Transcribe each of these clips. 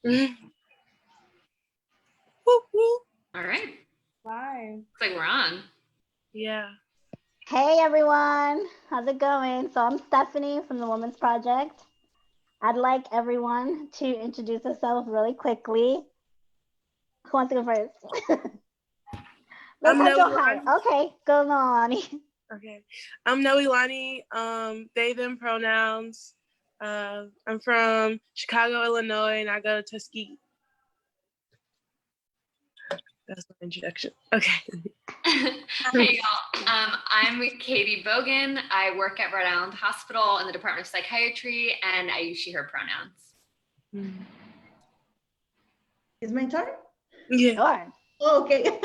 Whoop, whoop. All right. Live. Looks like we're on. Yeah. Hey everyone, how's it going? So I'm Stephanie from the Women's Project. I'd like everyone to introduce themselves really quickly. Who wants to go first? Let's have Johan. Okay, go Nolani. Okay, I'm Noelani. They, them pronouns. I'm from Chicago, Illinois, and I go to Tuskegee. That's my introduction. Okay. Hey y'all, I'm Katie Bogan. I work at Rhode Island Hospital in the Department of Psychiatry, and I use she, her pronouns. Is my turn? Yeah. Sure. Okay.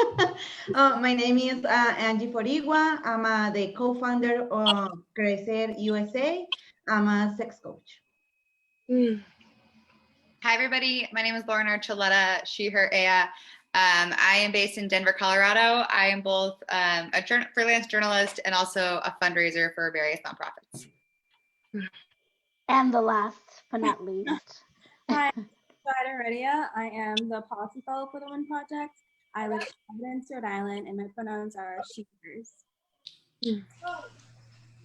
My name is Angie Forigua. I'm the co-founder of Crecer USA. I'm a sex coach. Hi, everybody. My name is Lauren Archuleta, she, her, Ea. I am based in Denver, Colorado. I am both a freelance journalist and also a fundraiser for various nonprofits. And the last but not least. Hi, I'm Spider Redia. I am the policy fellow for the Women Project. I live in Providence, Rhode Island, and my pronouns are she, hers.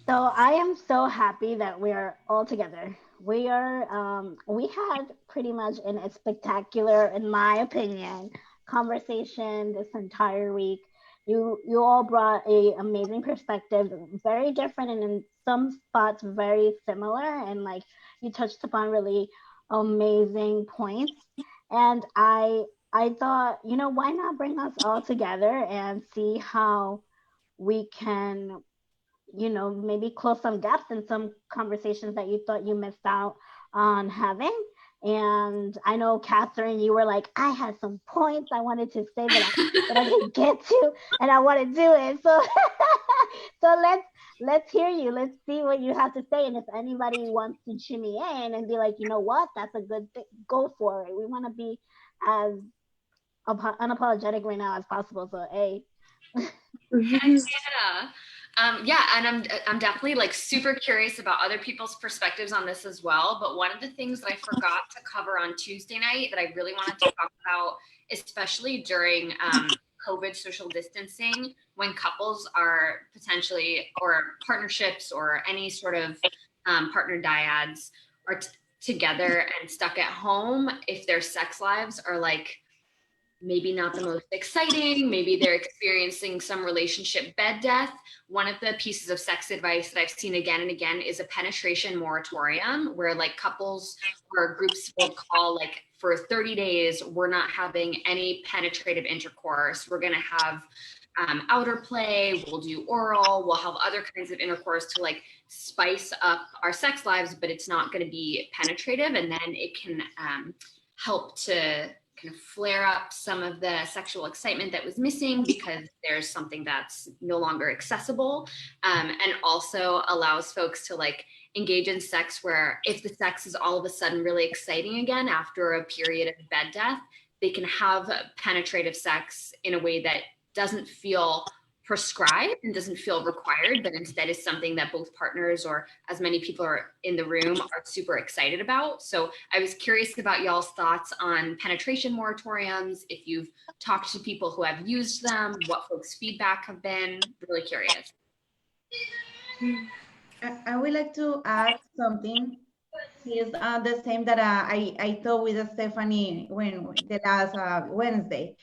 So I am so happy that we're all together. We had pretty much a spectacular, in my opinion, conversation this entire week. You all brought a amazing perspective, very different and in some spots very similar, and like you touched upon really amazing points. And I thought, why not bring us all together and see how we can maybe close some gaps in some conversations that you thought you missed out on having. And I know, Catherine, you were like, I had some points I wanted to say that I didn't get to, and I want to do it. So, so let's hear you. Let's see what you have to say. And if anybody wants to chimney in and be like, you know what, that's a good thing, go for it. We want to be as unapologetic right now as possible. So, hey. Yeah, and I'm definitely like super curious about other people's perspectives on this as well. But one of the things that I forgot to cover on Tuesday night that I really wanted to talk about, especially during COVID social distancing, when couples are potentially, or partnerships or any sort of partner dyads are together and stuck at home, if their sex lives are like maybe not the most exciting, maybe they're experiencing some relationship bed death. One of the pieces of sex advice that I've seen again and again is a penetration moratorium, where like couples or groups will call like for 30 days, we're not having any penetrative intercourse. We're gonna have outer play, we'll do oral, we'll have other kinds of intercourse to like spice up our sex lives, but it's not gonna be penetrative. And then it can help to kind of flare up some of the sexual excitement that was missing because there's something that's no longer accessible, and also allows folks to like engage in sex where if the sex is all of a sudden really exciting again after a period of bed death, they can have penetrative sex in a way that doesn't feel prescribed and doesn't feel required, but instead is something that both partners or as many people are in the room are super excited about. So I was curious about y'all's thoughts on penetration moratoriums, if you've talked to people who have used them, what folks' feedback have been. Really curious. I would like to add something. It's the same that I thought with Stephanie when the last Wednesday.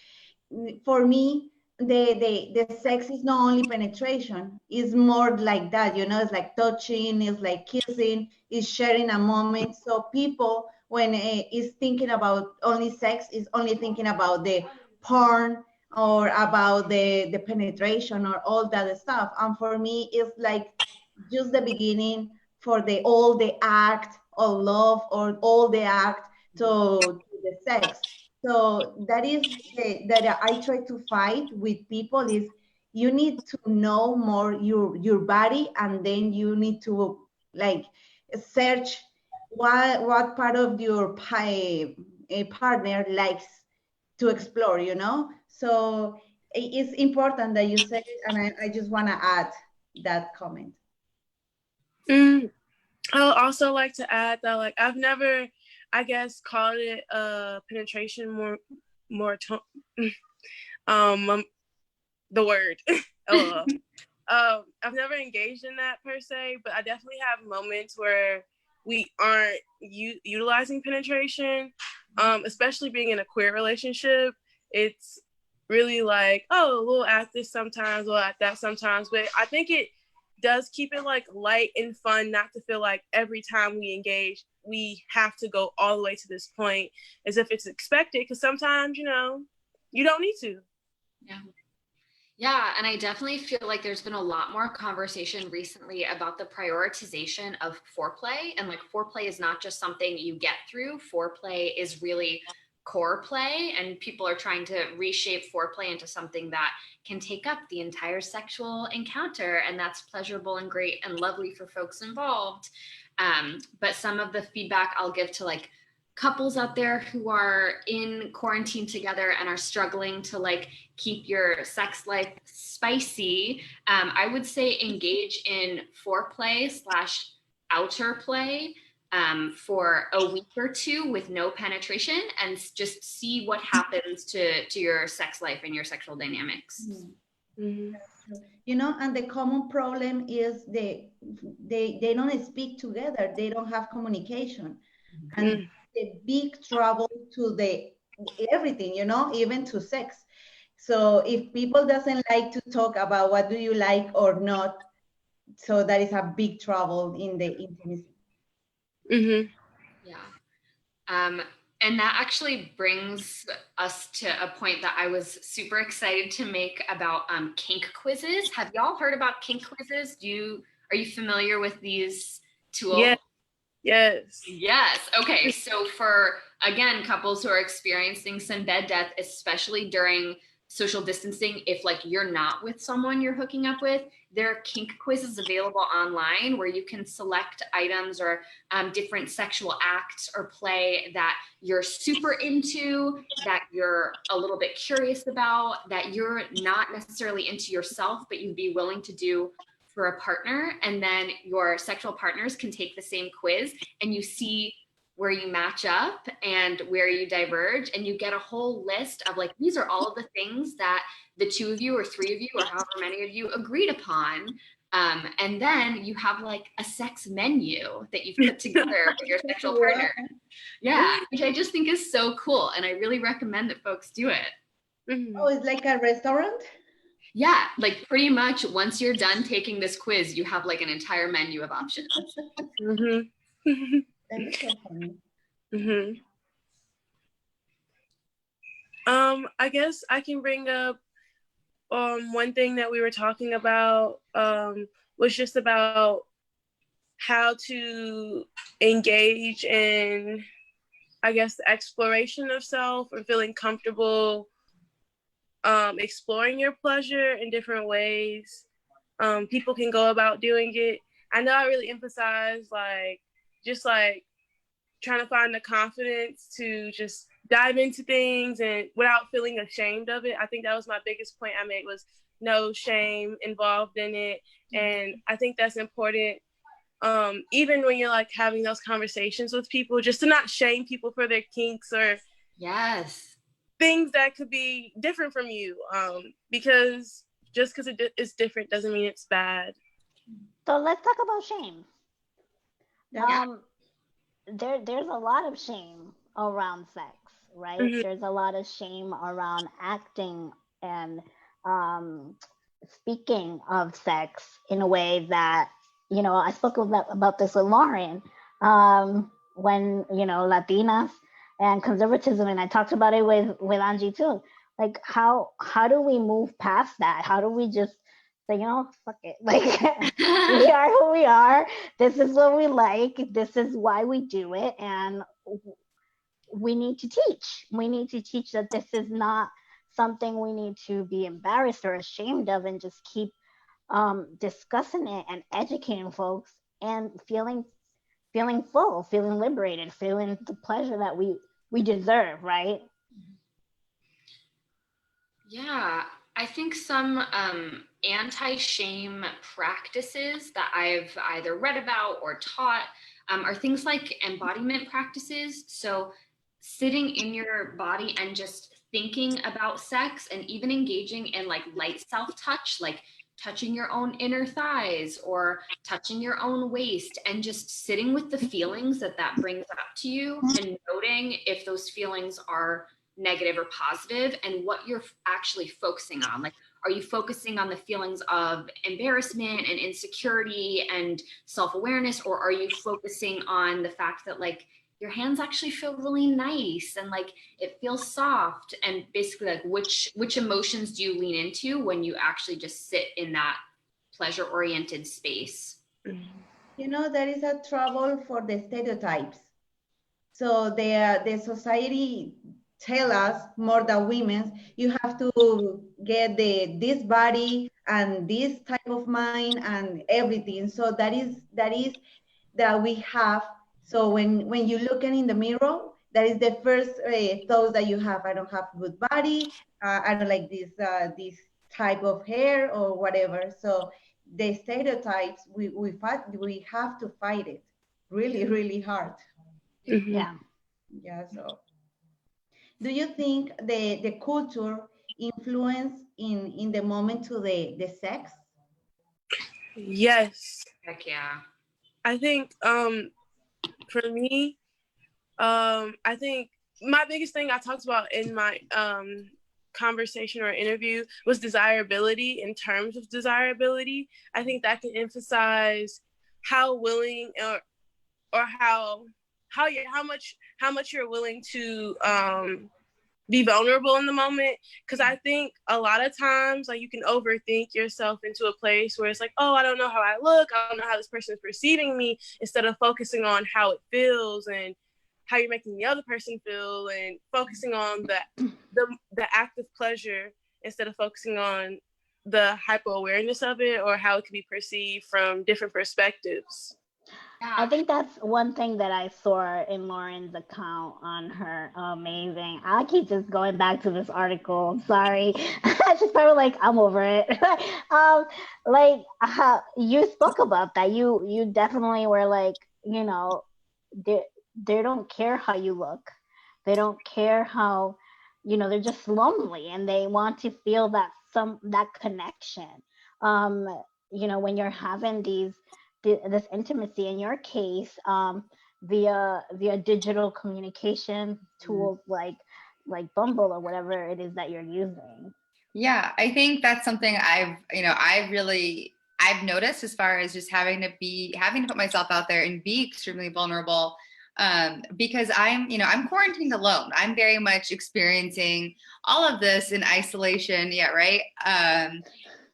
For me, the sex is not only penetration, it's more like that, it's like touching, it's like kissing, it's sharing a moment. So people, when is thinking about only sex, is only thinking about the porn or about the penetration or all that stuff. And for me, it's like just the beginning for all the act of love or all the act to the sex. So that is that I try to fight with people is you need to know more your body, and then you need to like search what part of your partner likes to explore, So it's important that you said it, and I just want to add that comment. I would also like to add that like I've never I guess, called it penetration the word. Oh, I've never engaged in that per se, but I definitely have moments where we aren't utilizing penetration, especially being in a queer relationship. It's really like, oh, we'll act this sometimes, we'll act that sometimes, but I think it does keep it like light and fun, not to feel like every time we engage, we have to go all the way to this point as if it's expected, because sometimes, you know, you don't need to. Yeah. Yeah, and I definitely feel like there's been a lot more conversation recently about the prioritization of foreplay. And like foreplay is not just something you get through, foreplay is really core play. And people are trying to reshape foreplay into something that can take up the entire sexual encounter. And that's pleasurable and great and lovely for folks involved. But some of the feedback I'll give to like couples out there who are in quarantine together and are struggling to like keep your sex life spicy, I would say engage in foreplay / outer play for a week or two with no penetration and just see what happens to your sex life and your sexual dynamics. Mm-hmm. You know, and the common problem is they don't speak together. They don't have communication. And the big trouble to the everything, you know, even to sex. So if people doesn't like to talk about what do you like or not, so that is a big trouble in the intimacy. Mm-hmm. Yeah. And that actually brings us to a point that I was super excited to make about kink quizzes. Have y'all heard about kink quizzes? Are you familiar with these tools? Yeah. Yes. Yes. Okay. So for, again, couples who are experiencing some bed death, especially during social distancing, if like you're not with someone you're hooking up with, there are kink quizzes available online where you can select items or different sexual acts or play that you're super into, that you're a little bit curious about, that you're not necessarily into yourself, but you'd be willing to do for a partner. And then your sexual partners can take the same quiz and you see where you match up and where you diverge, and you get a whole list of like, these are all of the things that the two of you or three of you or however many of you agreed upon. And then you have like a sex menu that you've put together with your sexual partner. Yeah, which I just think is so cool. And I really recommend that folks do it. Mm-hmm. Oh, it's like a restaurant? Yeah, like pretty much once you're done taking this quiz, you have like an entire menu of options. Mm-hmm. That is so funny. Mm-hmm. I guess I can bring up one thing that we were talking about was just about how to engage in, I guess, the exploration of self or feeling comfortable exploring your pleasure in different ways. People can go about doing it. I know I really emphasize just trying to find the confidence to just dive into things and without feeling ashamed of it. I think that was my biggest point I made, was no shame involved in it. And I think that's important. Even when you're like having those conversations with people, just to not shame people for their kinks or yes, things that could be different from you. Because just because it's different doesn't mean it's bad. So let's talk about shame. Yeah. There's a lot of shame around sex, right? Mm-hmm. There's a lot of shame around acting and speaking of sex in a way that, you know, I spoke about this with Lauren when, you know, Latinas and conservatism, and I talked about it with Angie too. Like how do we move past that? How do we just say, you know, fuck it, like we are who we are, this is what we like, this is why we do it, and we need to teach that this is not something we need to be embarrassed or ashamed of, and just keep discussing it and educating folks and feeling full, feeling liberated, feeling the pleasure that we deserve, right? Yeah, I think some anti-shame practices that I've either read about or taught are things like embodiment practices. So sitting in your body and just thinking about sex, and even engaging in like light self-touch, like touching your own inner thighs or touching your own waist, and just sitting with the feelings that that brings up to you, and noting if those feelings are negative or positive, and what you're actually focusing on. Like, are you focusing on the feelings of embarrassment and insecurity and self-awareness, or are you focusing on the fact that like your hands actually feel really nice and like it feels soft? And basically like which emotions do you lean into when you actually just sit in that pleasure oriented space? You know, there is a trouble for the stereotypes. So the society tell us, more than women, you have to get this body and this type of mind and everything. So that is that we have. So when you look in the mirror, that is the first thought that you have. I don't have good body. I don't like this type of hair or whatever. So the stereotypes, we have to fight it really, really hard. Yeah. Yeah. So do you think the culture influence in the moment to the sex? Yes. Heck yeah. I think for me, I think my biggest thing I talked about in my conversation or interview was desirability. In terms of desirability, I think that can emphasize how willing or how much you're willing to be vulnerable in the moment. Because I think a lot of times, like, you can overthink yourself into a place where it's like, oh, I don't know how I look, I don't know how this person is perceiving me, instead of focusing on how it feels and how you're making the other person feel, and focusing on the act of pleasure instead of focusing on the hyper awareness of it, or how it can be perceived from different perspectives. I think that's one thing that I saw in Lauren's account on her amazing. I keep just going back to this article. I'm sorry. She's probably like, I'm over it. Like you spoke about that. You definitely were like, you know, they don't care how you look. They don't care how, you know, they're just lonely and they want to feel that connection. Um, you know, when you're having this intimacy, in your case, via digital communication tools like Bumble or whatever it is that you're using. Yeah, I think that's something I've noticed, as far as just having to put myself out there and be extremely vulnerable, because I'm quarantined alone. I'm very much experiencing all of this in isolation. Yeah, right.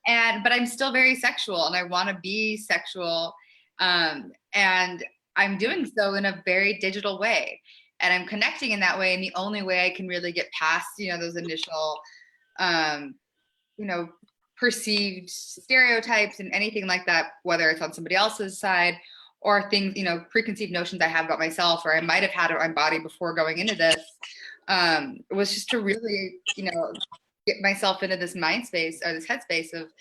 But I'm still very sexual, and I want to be sexual, and I'm doing so in a very digital way, and I'm connecting in that way. And the only way I can really get past, those initial, perceived stereotypes and anything like that, whether it's on somebody else's side or things, preconceived notions I have about myself, or I might have had on my body before going into this, was just to really, get myself into this mind space, or this headspace of,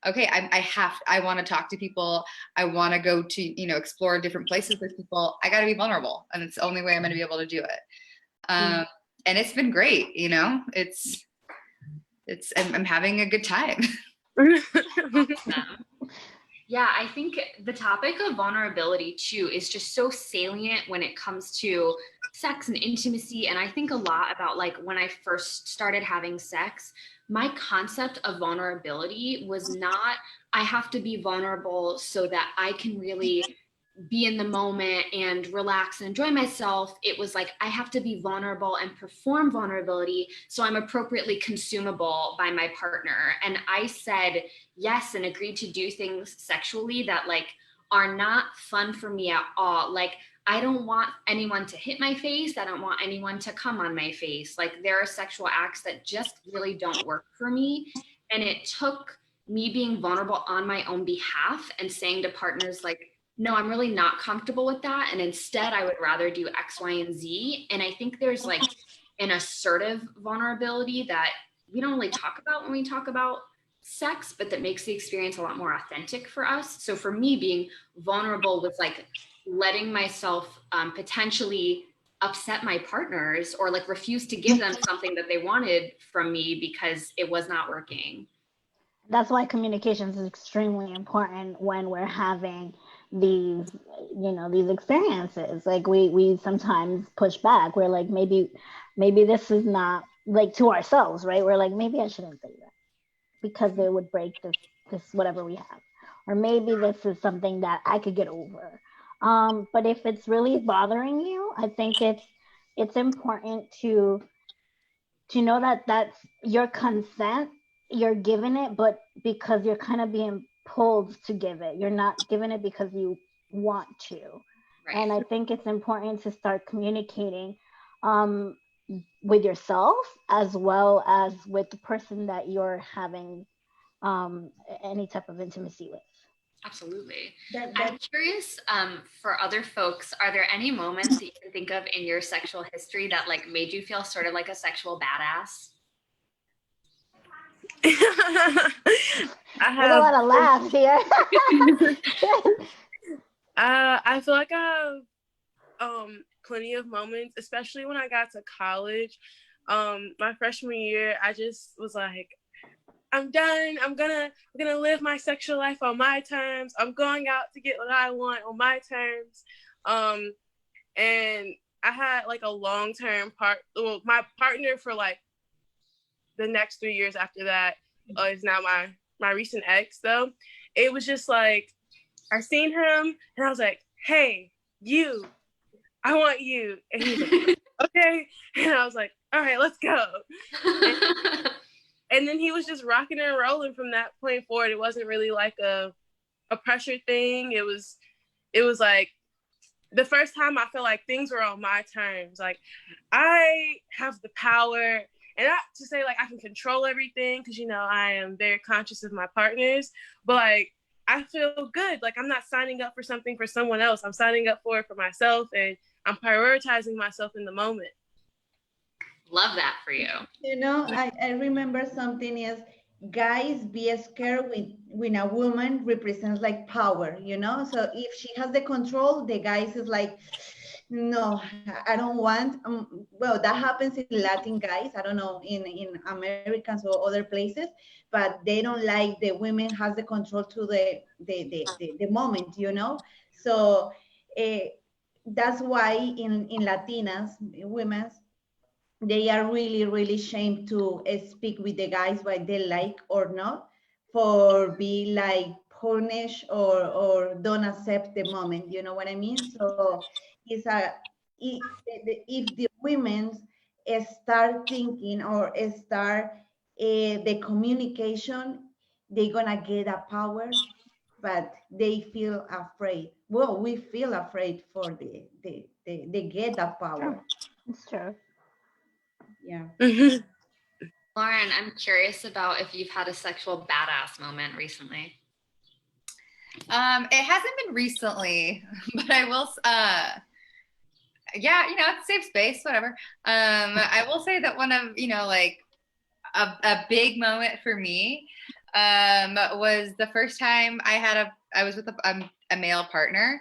okay, I want to talk to people. I want to go to, explore different places with people. I got to be vulnerable, and it's the only way I'm going to be able to do it. And it's been great. I'm having a good time. Yeah, I think the topic of vulnerability too is just so salient when it comes to sex and intimacy. And I think a lot about, like, when I first started having sex, my concept of vulnerability was not, I have to be vulnerable so that I can really be in the moment and relax and enjoy myself. It was like, I have to be vulnerable and perform vulnerability so I'm appropriately consumable by my partner. And I said yes and agreed to do things sexually that, like, are not fun for me at all. Like, I don't want anyone to hit my face. I don't want anyone to come on my face. Like, there are sexual acts that just really don't work for me. And it took me being vulnerable on my own behalf and saying to partners, like, no, I'm really not comfortable with that. And instead, I would rather do X, Y, and Z. And I think there's like an assertive vulnerability that we don't really talk about when we talk about sex, but that makes the experience a lot more authentic for us. So for me, being vulnerable was like letting myself potentially upset my partners or like refuse to give them something that they wanted from me because it was not working. That's why communications is extremely important when we're having these, these experiences. Like we sometimes push back. We're like, maybe this is not, like, to ourselves, right? We're like, maybe I shouldn't say that because it would break this whatever we have, or maybe this is something that I could get over. But if it's really bothering you, I think it's important to know that that's your consent. You're giving it, but because you're kind of being pulled to give it. You're not giving it because you want to. Right. And I think it's important to start communicating with yourself as well as with the person that you're having any type of intimacy with. Absolutely. I'm curious, for other folks, are there any moments that you can think of in your sexual history that like made you feel sort of like a sexual badass? There's a lot of laughs here. I feel like I have plenty of moments, especially when I got to college. My freshman year, I just was like, I'm done. I'm gonna live my sexual life on my terms. I'm going out to get what I want on my terms. And I had like a long-term my partner for like the next 3 years after that is now my recent ex though. It was just like, I seen him and I was like, hey, you, I want you. And he was like, okay. And I was like, all right, let's go. And then he was just rocking and rolling from that point forward. It wasn't really like a pressure thing. It was like the first time I felt like things were on my terms. Like I have the power, and not to say like I can control everything, because I am very conscious of my partners, but like I feel good. Like I'm not signing up for something for someone else. I'm signing up for it for myself, and I'm prioritizing myself in the moment. Love that for you. I remember something is guys be scared when a woman represents like power, So if she has the control, the guys is like, no, I don't want. Well, that happens in Latin guys. I don't know in Americans or other places, but they don't like the women has the control to the moment, So that's why in Latinas women, they are really, really ashamed to speak with the guys what they like or not, for be like punish or don't accept the moment. You know what I mean? So it's if the women start thinking or start the communication, they're gonna get a power, but they feel afraid. Well, we feel afraid for they get that power. It's true. Yeah. Lauren, I'm curious about if you've had a sexual badass moment recently. It hasn't been recently, but I will, it's safe space, whatever. I will say that one of, like a big moment for me, was the first time I was with a male partner,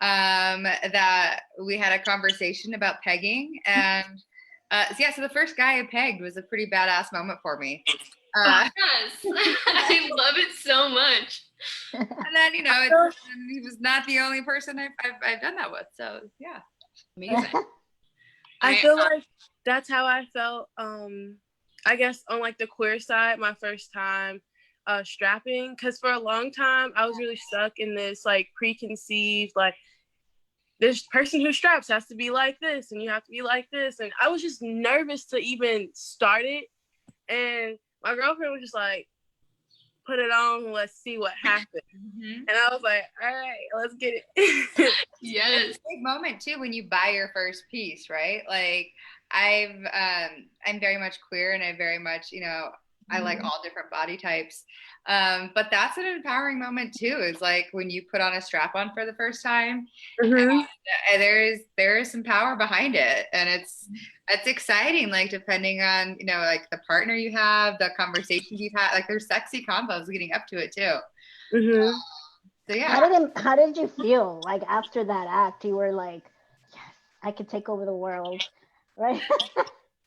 that we had a conversation about pegging, and so the first guy I pegged was a pretty badass moment for me. Yes, I love it so much. And then he was not the only person I've done that with. So yeah, amazing. I feel like that's how I felt. I guess on like the queer side, my first time strapping, because for a long time I was really stuck in this like preconceived like, this person who straps has to be like this and you have to be like this, and I was just nervous to even start it. And my girlfriend was just like, put it on, let's see what happens. And I was like, all right, let's get it. Yes. It's a big moment too when you buy your first piece, right? Like I'm very much queer, and I very much, I like all different body types. But that's an empowering moment too. Is like when you put on a strap on for the first time, and there is some power behind it, and it's exciting. Like depending on like the partner you have, the conversations you've had, like there's sexy combos leading up to it too. So yeah. How did you feel like after that act? You were like, yes, I could take over the world, right?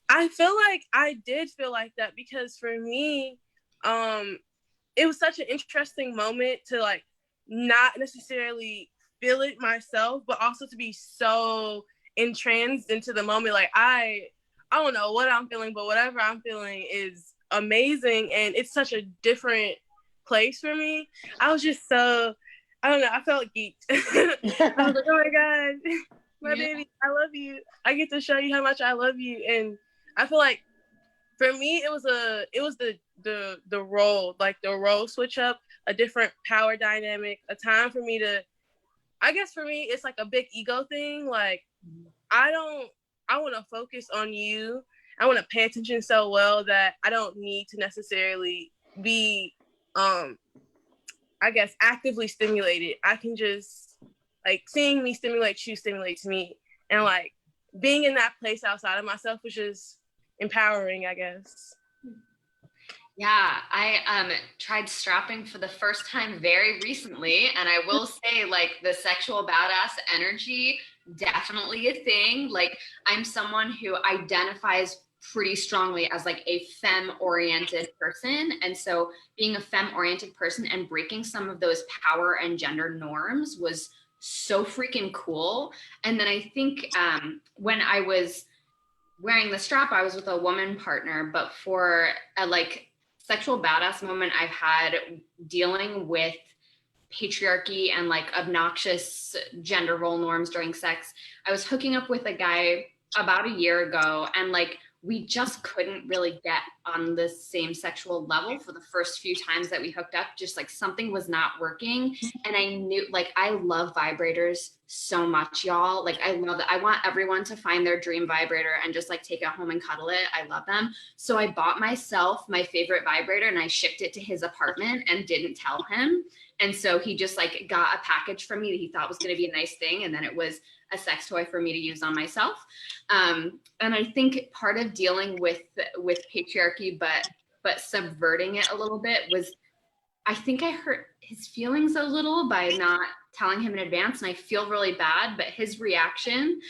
I feel like I did feel like that because for me, it was such an interesting moment to like not necessarily feel it myself, but also to be so entranced into the moment. Like I don't know what I'm feeling, but whatever I'm feeling is amazing, and it's such a different place for me. I was just so, I don't know, I felt geeked. I was like, oh my god, my baby, I love you. I get to show you how much I love you, and I feel like for me it was the role, like the role switch up, a different power dynamic, a time for me to, I guess for me it's like a big ego thing. Like I want to focus on you. I want to pay attention so well that I don't need to necessarily be I guess actively stimulated. I can just, like, seeing me stimulate you stimulates me, and like being in that place outside of myself was just empowering, I guess. Yeah, I tried strapping for the first time very recently, and I will say, like, the sexual badass energy, definitely a thing. Like, I'm someone who identifies pretty strongly as like a femme-oriented person, and so being a femme-oriented person and breaking some of those power and gender norms was so freaking cool. And then I think when I was wearing the strap, I was with a woman partner, but for a like sexual badass moment I've had dealing with patriarchy and like obnoxious gender role norms during sex, I was hooking up with a guy about a year ago, and like we just couldn't really get on the same sexual level for the first few times that we hooked up. Just like something was not working. And I knew, like, I love vibrators so much, y'all. Like, I love it. I want everyone to find their dream vibrator and just like take it home and cuddle it. I love them. So I bought myself my favorite vibrator and I shipped it to his apartment and didn't tell him. And so he just like got a package from me that he thought was going to be a nice thing. And then it was a sex toy for me to use on myself. And I think part of dealing with patriarchy, but subverting it a little bit was, I think I hurt his feelings a little by not telling him in advance. And I feel really bad, but his reaction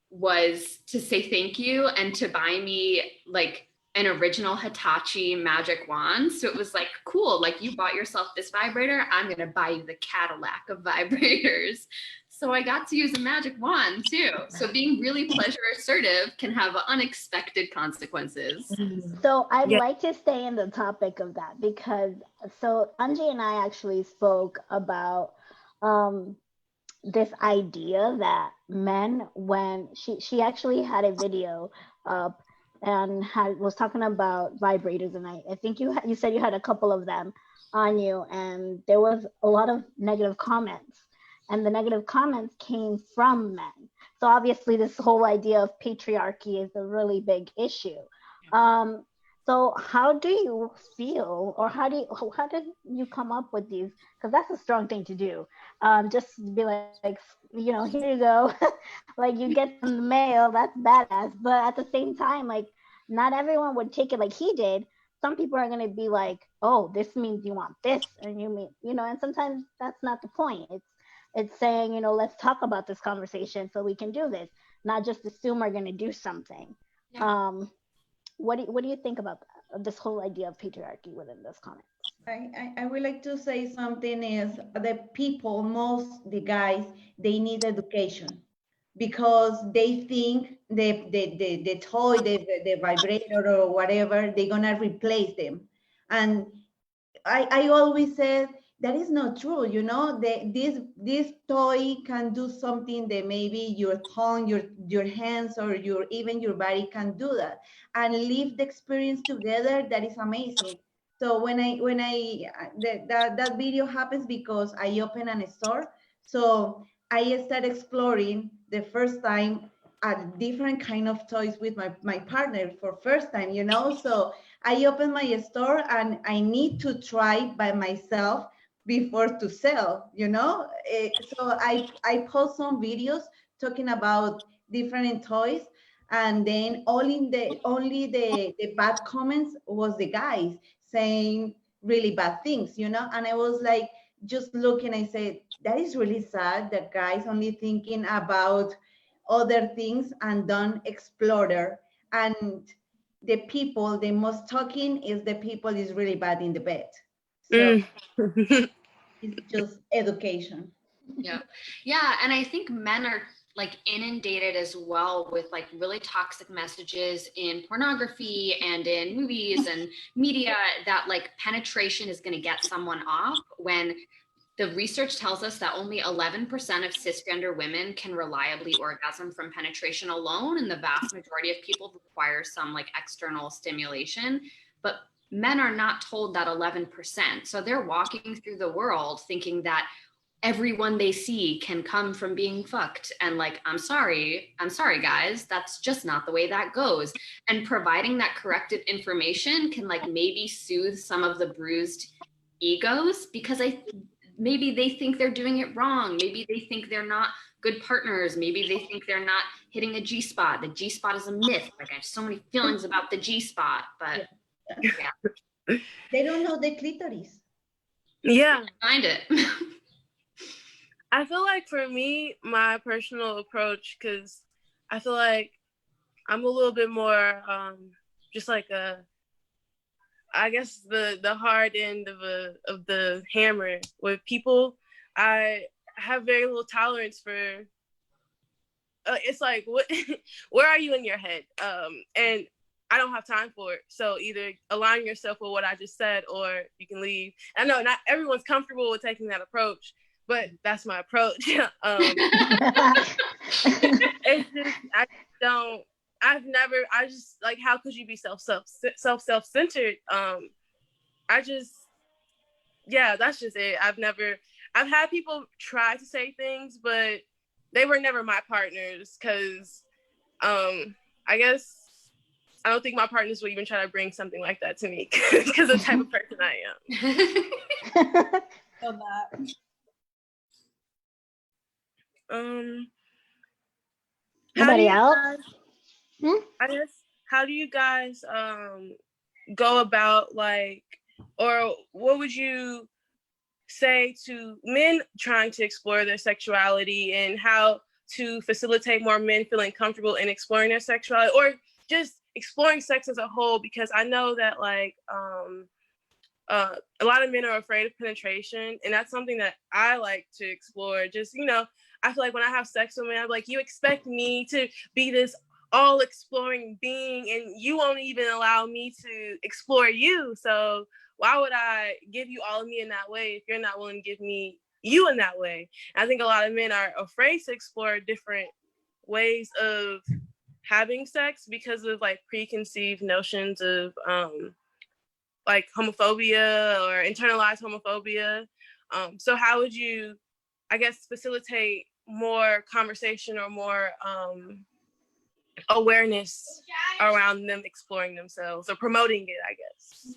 was to say thank you and to buy me like an original Hitachi magic wand. So it was like, cool, like you bought yourself this vibrator, I'm gonna buy you the Cadillac of vibrators. So I got to use a magic wand too. So being really pleasure assertive can have unexpected consequences. So I'd like to stay in the topic of that because so Angie and I actually spoke about this idea that men, when she actually had a video up and was talking about vibrators, and I think you said you had a couple of them on you, and there was a lot of negative comments, and the negative comments came from men. So obviously this whole idea of patriarchy is a really big issue. So how do you feel, or how did you come up with these? Because that's a strong thing to do. Just be like, you know, here you go. Like you get some mail, that's badass. But at the same time, like not everyone would take it like he did. Some people are gonna be like, oh, this means you want this, and you mean, you know, and sometimes that's not the point. It's saying, you know, let's talk about this conversation so we can do this, not just assume we're gonna do something. Yeah. What do you think about that, this whole idea of patriarchy within this comment? I would like to say something is the people, most the guys, they need education because they think the toy, the vibrator or whatever, they're gonna replace them. And I always said that is not true. You know, this toy can do something that maybe your tongue, your hands, or even your body can do that, and live the experience together. That is amazing. So when I that video happens because I open a store. So I start exploring the first time a different kind of toys with my partner for first time. You know, so I open my store and I need to try by myself before to sell, you know? So I post some videos talking about different toys, and then only the bad comments was the guys saying really bad things, you know? And I was like, just look and I say, that is really sad that guys only thinking about other things and don't explore there. And the people, the most talking is the people is really bad in the bed. So it's just education. Yeah. Yeah. And I think men are like inundated as well with like really toxic messages in pornography and in movies and media that like penetration is going to get someone off, when the research tells us that only 11% of cisgender women can reliably orgasm from penetration alone, and the vast majority of people require some like external stimulation. But men are not told that 11%. So they're walking through the world thinking that everyone they see can come from being fucked, and like, I'm sorry guys, that's just not the way that goes. And providing that corrective information can like maybe soothe some of the bruised egos, because maybe they think they're doing it wrong. Maybe they think they're not good partners. Maybe they think they're not hitting a G-spot. The G-spot is a myth. Like, I have so many feelings about the G-spot, but yeah. They don't know the clitoris. Yeah. Find it. I feel like for me, my personal approach, because I feel like I'm a little bit more just like I guess the hard end of the hammer with people. I have very little tolerance for. It's like, what? Where are you in your head? And I don't have time for it. So either align yourself with what I just said, or you can leave. I know not everyone's comfortable with taking that approach, but that's my approach. It's just I just like, how could you be self-centered? That's just it. I've had people try to say things, but they were never my partners, because I guess I don't think my partners will even try to bring something like that to me, because of the type of person I am. So that. Anybody else? I guess, how do you guys go about, like, or what would you say to men trying to explore their sexuality, and how to facilitate more men feeling comfortable in exploring their sexuality, or just exploring sex as a whole? Because I know that like a lot of men are afraid of penetration, and that's something that I like to explore. Just, I feel like when I have sex with men, I'm like, you expect me to be this all exploring being, and you won't even allow me to explore you. So why would I give you all of me in that way if you're not willing to give me you in that way? And I think a lot of men are afraid to explore different ways of having sex because of like preconceived notions of like homophobia or internalized homophobia. So how would you, I guess, facilitate more conversation or more awareness around them exploring themselves, or promoting it, I guess?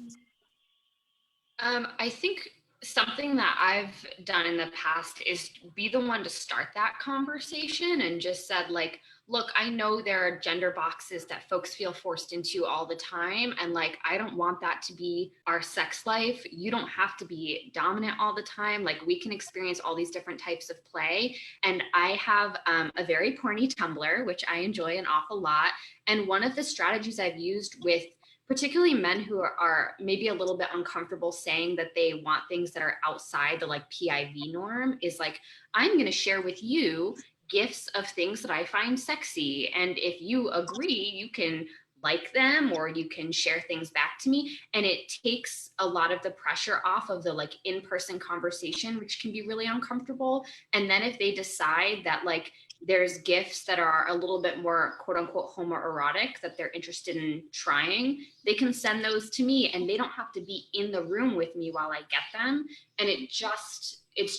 I think something that I've done in the past is be the one to start that conversation, and just said like, look, I know there are gender boxes that folks feel forced into all the time. And like, I don't want that to be our sex life. You don't have to be dominant all the time. Like, we can experience all these different types of play. And I have a very porny Tumblr, which I enjoy an awful lot. And one of the strategies I've used with particularly men who are maybe a little bit uncomfortable saying that they want things that are outside the like PIV norm is like, I'm going to share with you gifts of things that I find sexy. And if you agree, you can like them, or you can share things back to me. And it takes a lot of the pressure off of the like in-person conversation, which can be really uncomfortable. And then if they decide that like there's gifts that are a little bit more quote unquote homoerotic that they're interested in trying, they can send those to me, and they don't have to be in the room with me while I get them. And it's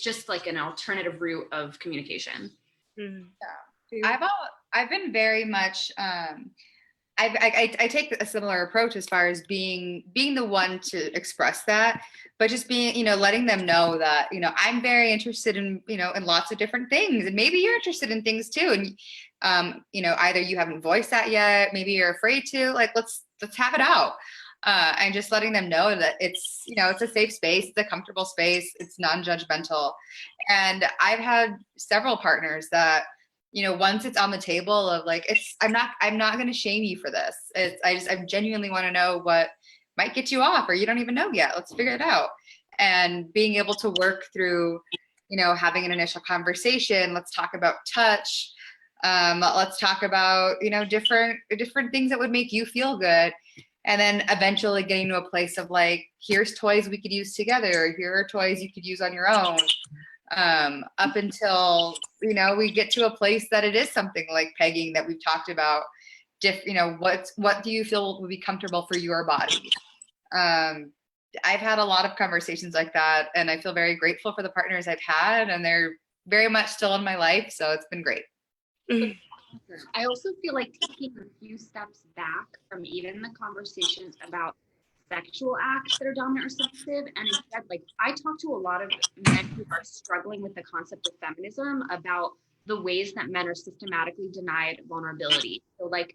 just like an alternative route of communication. Yeah. I've been very much I take a similar approach as far as being the one to express that, but just being, letting them know that, I'm very interested in, in lots of different things, and maybe you're interested in things too. And, either you haven't voiced that yet, maybe you're afraid to, like, let's have it out. and just letting them know that it's, you know, it's a safe space, it's a comfortable space, it's non-judgmental. And I've had several partners that, you know, once it's on the table of like, I'm not going to shame you for this. I genuinely want to know what might get you off, or you don't even know yet. Let's figure it out. And being able to work through, you know, having an initial conversation. Let's talk about touch. Let's talk about, you know, different things that would make you feel good. And then eventually getting to a place of like, here's toys we could use together. Here are toys you could use on your own. Up until, you know, we get to a place that it is something like pegging that we've talked about. You know, what do you feel would be comfortable for your body? I've had a lot of conversations like that, and I feel very grateful for the partners I've had, and they're very much still in my life. So it's been great. I also feel like taking a few steps back from even the conversations about sexual acts that are dominant or submissive, and instead, like, I talk to a lot of men who are struggling with the concept of feminism about the ways that men are systematically denied vulnerability. So like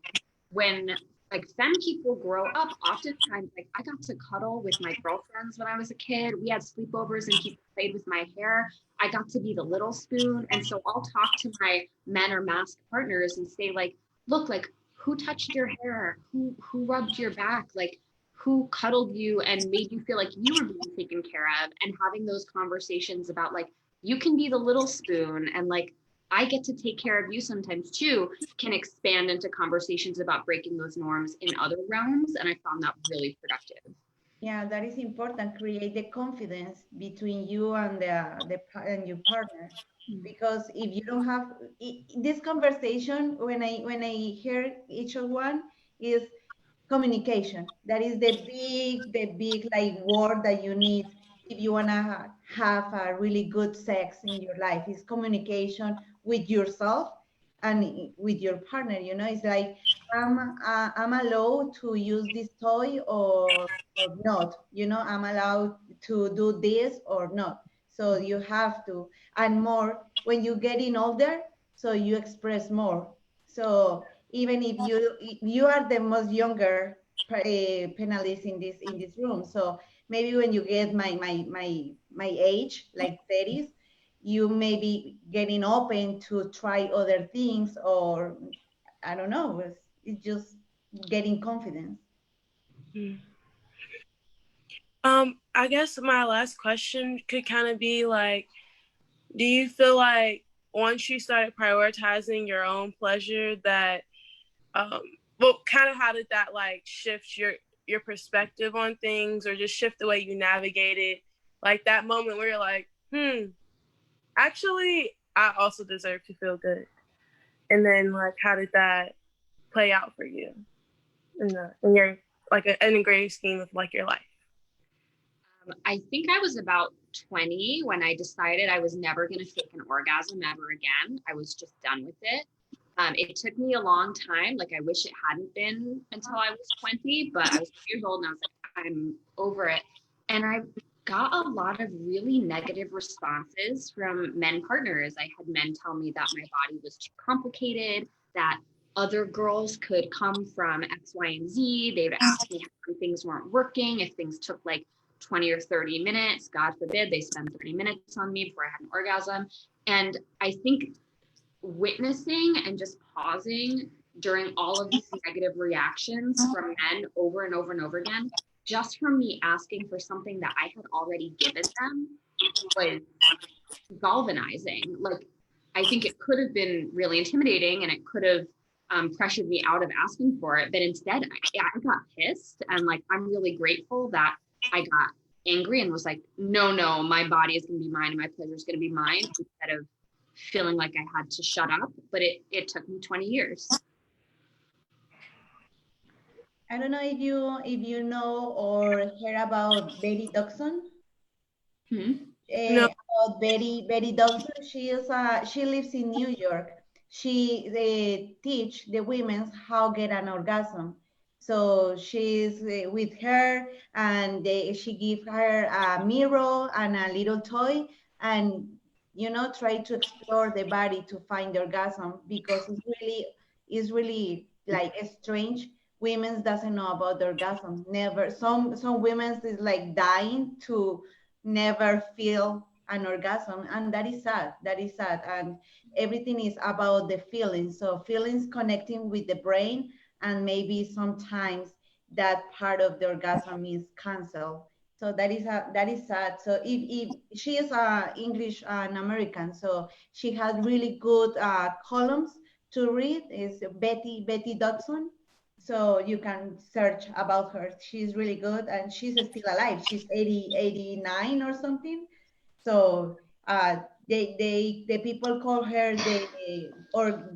when like femme people grow up, oftentimes like I got to cuddle with my girlfriends when I was a kid. We had sleepovers and people played with my hair. I got to be the little spoon. And so I'll talk to my men or masked partners and say like, look, like who touched your hair? Who rubbed your back? Like who cuddled you and made you feel like you were being taken care of? And having those conversations about like, you can be the little spoon and like, I get to take care of you sometimes too, can expand into conversations about breaking those norms in other realms. And I found that really productive. Yeah, that is important. Create the confidence between you and and your partner, because if you don't have this conversation, when I hear each of one is communication. That is the big like word that you need if you wanna have a really good sex in your life. Is communication with yourself and with your partner. You know, it's like I'm allowed to use this toy or not. You know, I'm allowed to do this or not. So you have to, and more when you getting older, so you express more. So even if you are the most younger panelist in this room, so maybe when you get my age, like 30s, you may be getting open to try other things, or I don't know, it's just getting confidence. I guess my last question could kind of be like, do you feel like once you started prioritizing your own pleasure that, well, kind of how did that like shift your perspective on things, or just shift the way you navigate it? Like that moment where you're like, actually, I also deserve to feel good. And then like, how did that play out for you in your like in a greater scheme of like your life? I think I was about 20 when I decided I was never going to fake an orgasm ever again. I was just done with it. It took me a long time. Like I wish it hadn't been until I was 20, but I was 2 years old and I was like, I'm over it. And I got a lot of really negative responses from men partners. I had men tell me that my body was too complicated, that other girls could come from X, Y, and Z. They would ask me how things weren't working, if things took like 20 or 30 minutes, God forbid, they spend 30 minutes on me before I had an orgasm. And I think witnessing and just pausing during all of these negative reactions from men over and over and over again, just from me asking for something that I had already given them, was galvanizing. Like, I think it could have been really intimidating and it could have pressured me out of asking for it. But instead, I got pissed. And like, I'm really grateful that I got angry and was like, no, my body is going to be mine and my pleasure is going to be mine, instead of feeling like I had to shut up. But it took me 20 years. I don't know if you know or hear about Betty Dodson. No. About Betty Dodson. She lives in New York. They teach the women how get an orgasm. So she's with her, and she give her a mirror and a little toy, and try to explore the body to find the orgasm, because it's really like strange women doesn't know about the orgasm. Never. Some women is like dying to never feel an orgasm, and that is sad. That is sad. And everything is about the feelings. So feelings connecting with the brain, and maybe sometimes that part of the orgasm is canceled. So that is sad. So if she is English and American, so she has really good columns to read. Is Betty Dodson. So you can search about her. She's really good, and she's still alive. She's 89 or something. So the people call her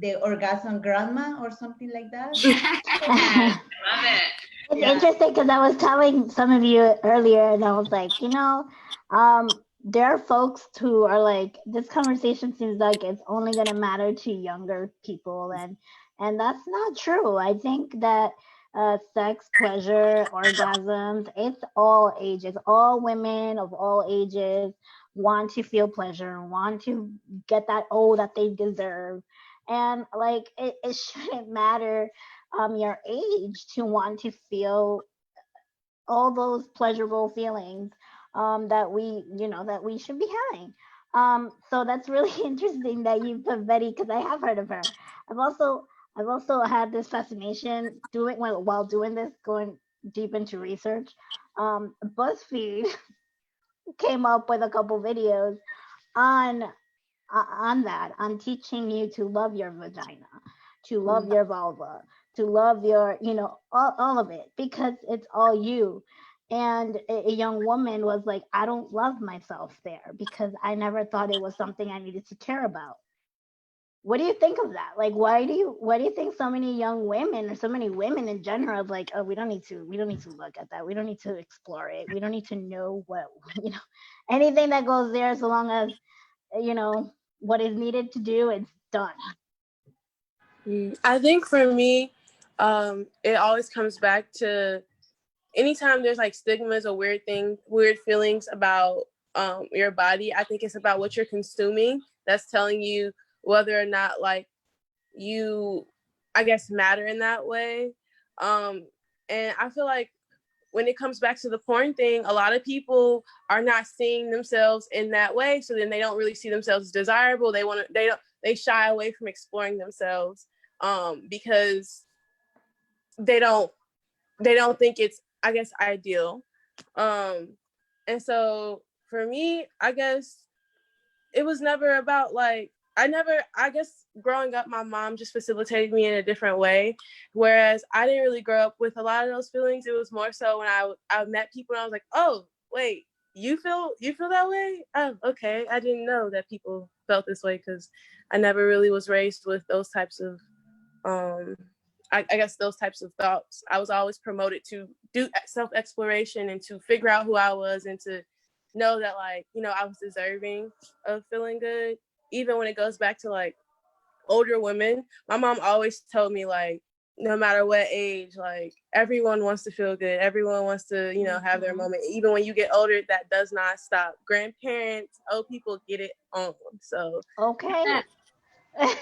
the orgasm grandma or something like that. Love it. It's Yeah. interesting because I was telling some of you earlier, and I was like, there are folks who are like, this conversation seems like it's only going to matter to younger people, and that's not true. I think that sex, pleasure, orgasms, it's all ages. All women of all ages want to feel pleasure, want to get that that they deserve, and like it shouldn't matter your age to want to feel all those pleasurable feelings that we should be having. So that's really interesting that you put Betty, because I have heard of her. I've also had this fascination doing while doing this, going deep into research. BuzzFeed came up with a couple videos on on teaching you to love your vagina, to love your vulva, to love your, all of it, because it's all you. And a young woman was like, I don't love myself there because I never thought it was something I needed to care about. What do you think of that? Like, why do you think so many young women, or so many women in general, like, oh, we don't need to look at that. We don't need to explore it. We don't need to know what, anything that goes there, so long as, what is needed to do, it's done. I think for me, it always comes back to anytime there's like stigmas or weird feelings about your body. I think it's about what you're consuming that's telling you whether or not like you, I guess, matter in that way. And I feel like when it comes back to the porn thing, a lot of people are not seeing themselves in that way. So then they don't really see themselves as desirable. They shy away from exploring themselves because they don't think it's, I guess, ideal. And so for me, I guess it was never about like, I guess growing up, my mom just facilitated me in a different way. Whereas I didn't really grow up with a lot of those feelings. It was more so when I met people and I was like, oh, wait, you feel that way? Oh, okay. I didn't know that people felt this way because I never really was raised with those types of, I guess those types of thoughts. I was always promoted to do self-exploration and to figure out who I was and to know that, like, I was deserving of feeling good. Even when it goes back to like older women, my mom always told me like, no matter what age, like everyone wants to feel good. Everyone wants to, have their moment. Even when you get older, that does not stop. Grandparents, old people get it on. So Okay. I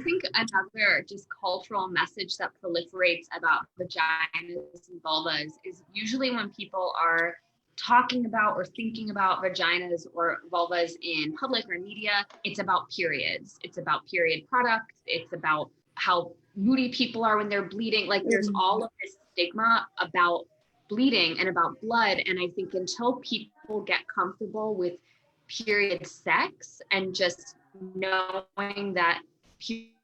think another just cultural message that proliferates about vaginas and vulvas is usually when people are talking about or thinking about vaginas or vulvas in public or media, it's about periods. It's about period products. It's about how moody people are when they're bleeding. Like there's all of this stigma about bleeding and about blood. And I think until people get comfortable with period sex and just knowing that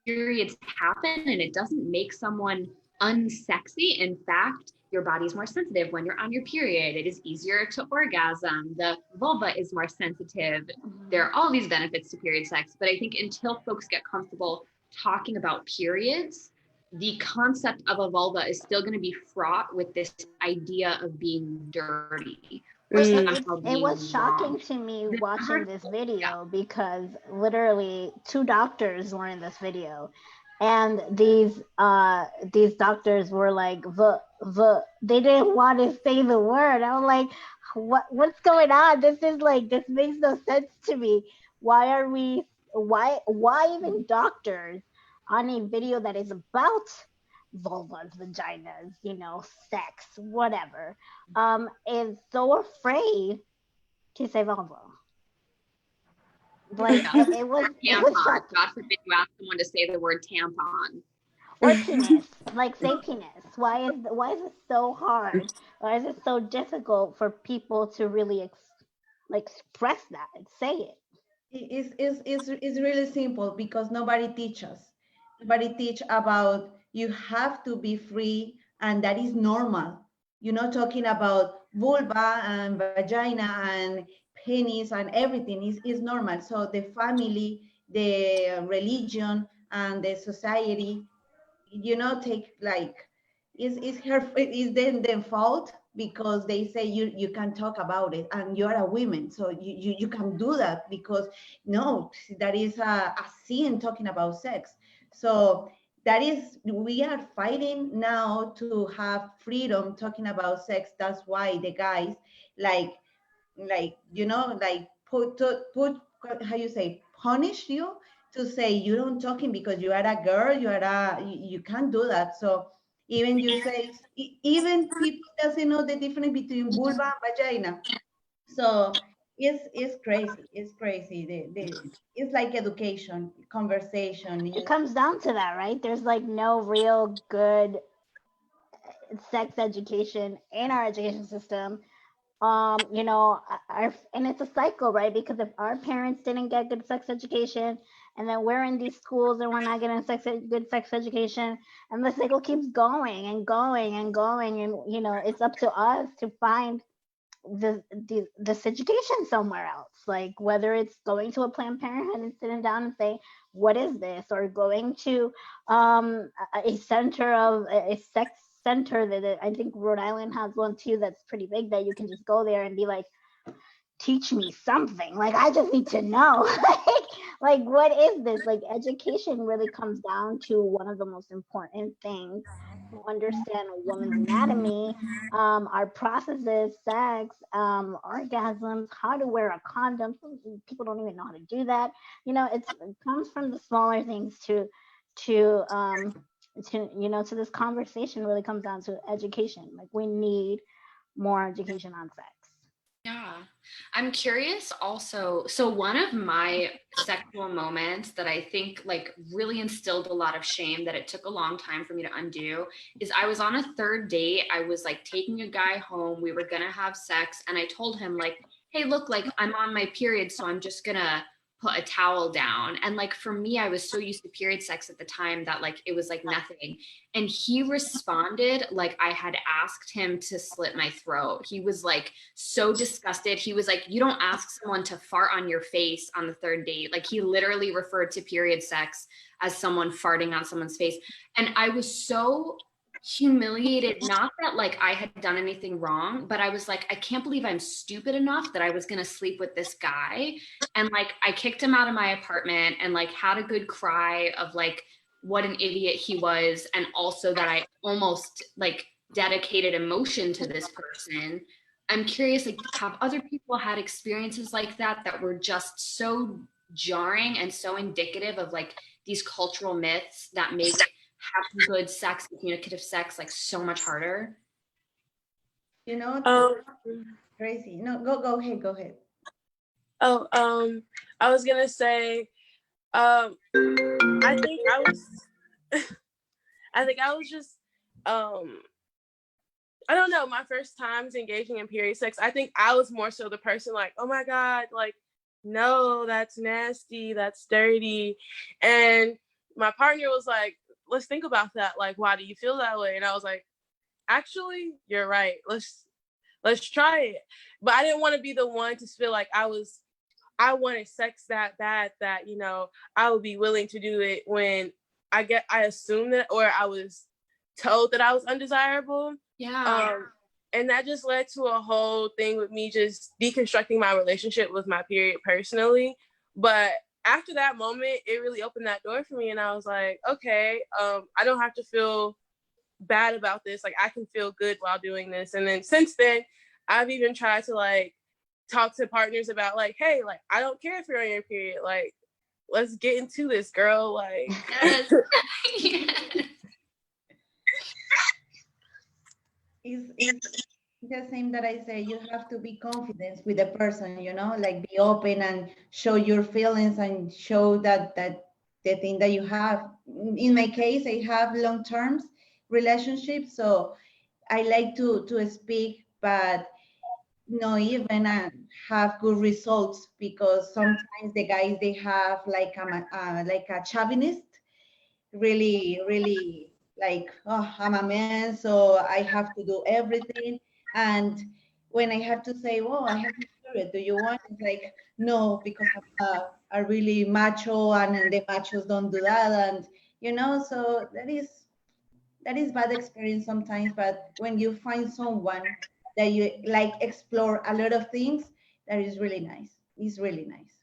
periods happen and it doesn't make someone unsexy. In fact, your body's more sensitive when you're on your period. It is easier to orgasm. The vulva is more sensitive. There are all these benefits to period sex, but I think until folks get comfortable talking about periods, the concept of a vulva is still going to be fraught with this idea of being dirty. It was shocking to me watching this video because literally 2 doctors were in this video, and these doctors were like they didn't want to say the word. I was like, what's going on? This makes no sense to me. Why even doctors on a video that is about vulvas, vaginas, sex, whatever, is so afraid to say vulva. Like it was Tampon. shocking. God forbid you ask someone to say the word tampon. Or penis. Like, say penis. Why is it so hard? Why is it so difficult for people to really express that and say it? It's really simple because nobody teach us. Nobody teach about you have to be free and that is normal. You're not talking about vulva and vagina and penis and everything is normal. So the family, the religion, and the society, take like is then fault because they say you can talk about it and you're a woman, so you can do that because no, that is a sin talking about sex. So that is we are fighting now to have freedom talking about sex. That's why the guys like put how you say punish you to say you don't talking because you are a girl, you can't do that. So even you say even people doesn't know the difference between vulva and vagina. So it's crazy. It's crazy. It's like education, conversation. It comes down to that, right? There's like no real good sex education in our education system. And it's a cycle, right? Because if our parents didn't get good sex education, and then we're in these schools and we're not getting good sex education, and the cycle keeps going and going and going, and it's up to us to find this education somewhere else, like whether it's going to a Planned Parenthood and sitting down and say, what is this, or going to a center of a sex center that I think Rhode Island has one too that's pretty big, that you can just go there and be like, teach me something, like I just need to know. like what is this? Like, education really comes down to one of the most important things to understand a woman's anatomy, our processes, sex, orgasms, how to wear a condom. Some people don't even know how to do that. It comes from the smaller things to this conversation really comes down to education. Like, we need more education on sex. Yeah. I'm curious also. So one of my sexual moments that I think like really instilled a lot of shame that it took a long time for me to undo is I was on a third date. I was like taking a guy home. We were going to have sex. And I told him like, hey, look, like I'm on my period. So I'm just going to put a towel down. And like, for me, I was so used to period sex at the time that like, it was like nothing. And he responded like I had asked him to slit my throat. He was like so disgusted. He was like, you don't ask someone to fart on your face on the third date. Like, he literally referred to period sex as someone farting on someone's face. And I was so humiliated, not that like I had done anything wrong, but I was like, I can't believe I'm stupid enough that I was going to sleep with this guy. And like, I kicked him out of my apartment and like had a good cry of like what an idiot he was, and also that I almost like dedicated emotion to this person. I'm curious, like, have other people had experiences like that were just so jarring and so indicative of like these cultural myths that make having good sex, communicative sex, like so much harder? Crazy. No, go ahead. I was gonna say, I think I was, I think I was just, I don't know, my first times engaging in period sex, I think I was more so the person like, oh my God, like, no, that's nasty, that's dirty. And my partner was like, let's think about that. Like, why do you feel that way? And I was like, actually, you're right. Let's try it. But I didn't want to be the one to feel like I wanted sex that bad that, I would be willing to do it when I assumed that, or I was told that I was undesirable. Yeah. And that just led to a whole thing with me just deconstructing my relationship with my period personally. But after that moment, it really opened that door for me. And I was like, okay, I don't have to feel bad about this. Like, I can feel good while doing this. And then since then, I've even tried to like talk to partners about like, hey, like, I don't care if you're on your period. Like, let's get into this, girl. Like, yes. It's the same that I say, you have to be confident with the person, you know, like be open and show your feelings and show that the thing that you have. In my case, I have long term relationships, so I like to speak, but not even have good results because sometimes the guys they have like a chauvinist, really like, oh, I'm a man, so I have to do everything. And when I have to say, well, I have to do it, do you want? It's like, no, because I'm a really macho and the machos don't do that. And, you know, so that is bad experience sometimes. But when you find someone that you like explore a lot of things, that is really nice. It's really nice.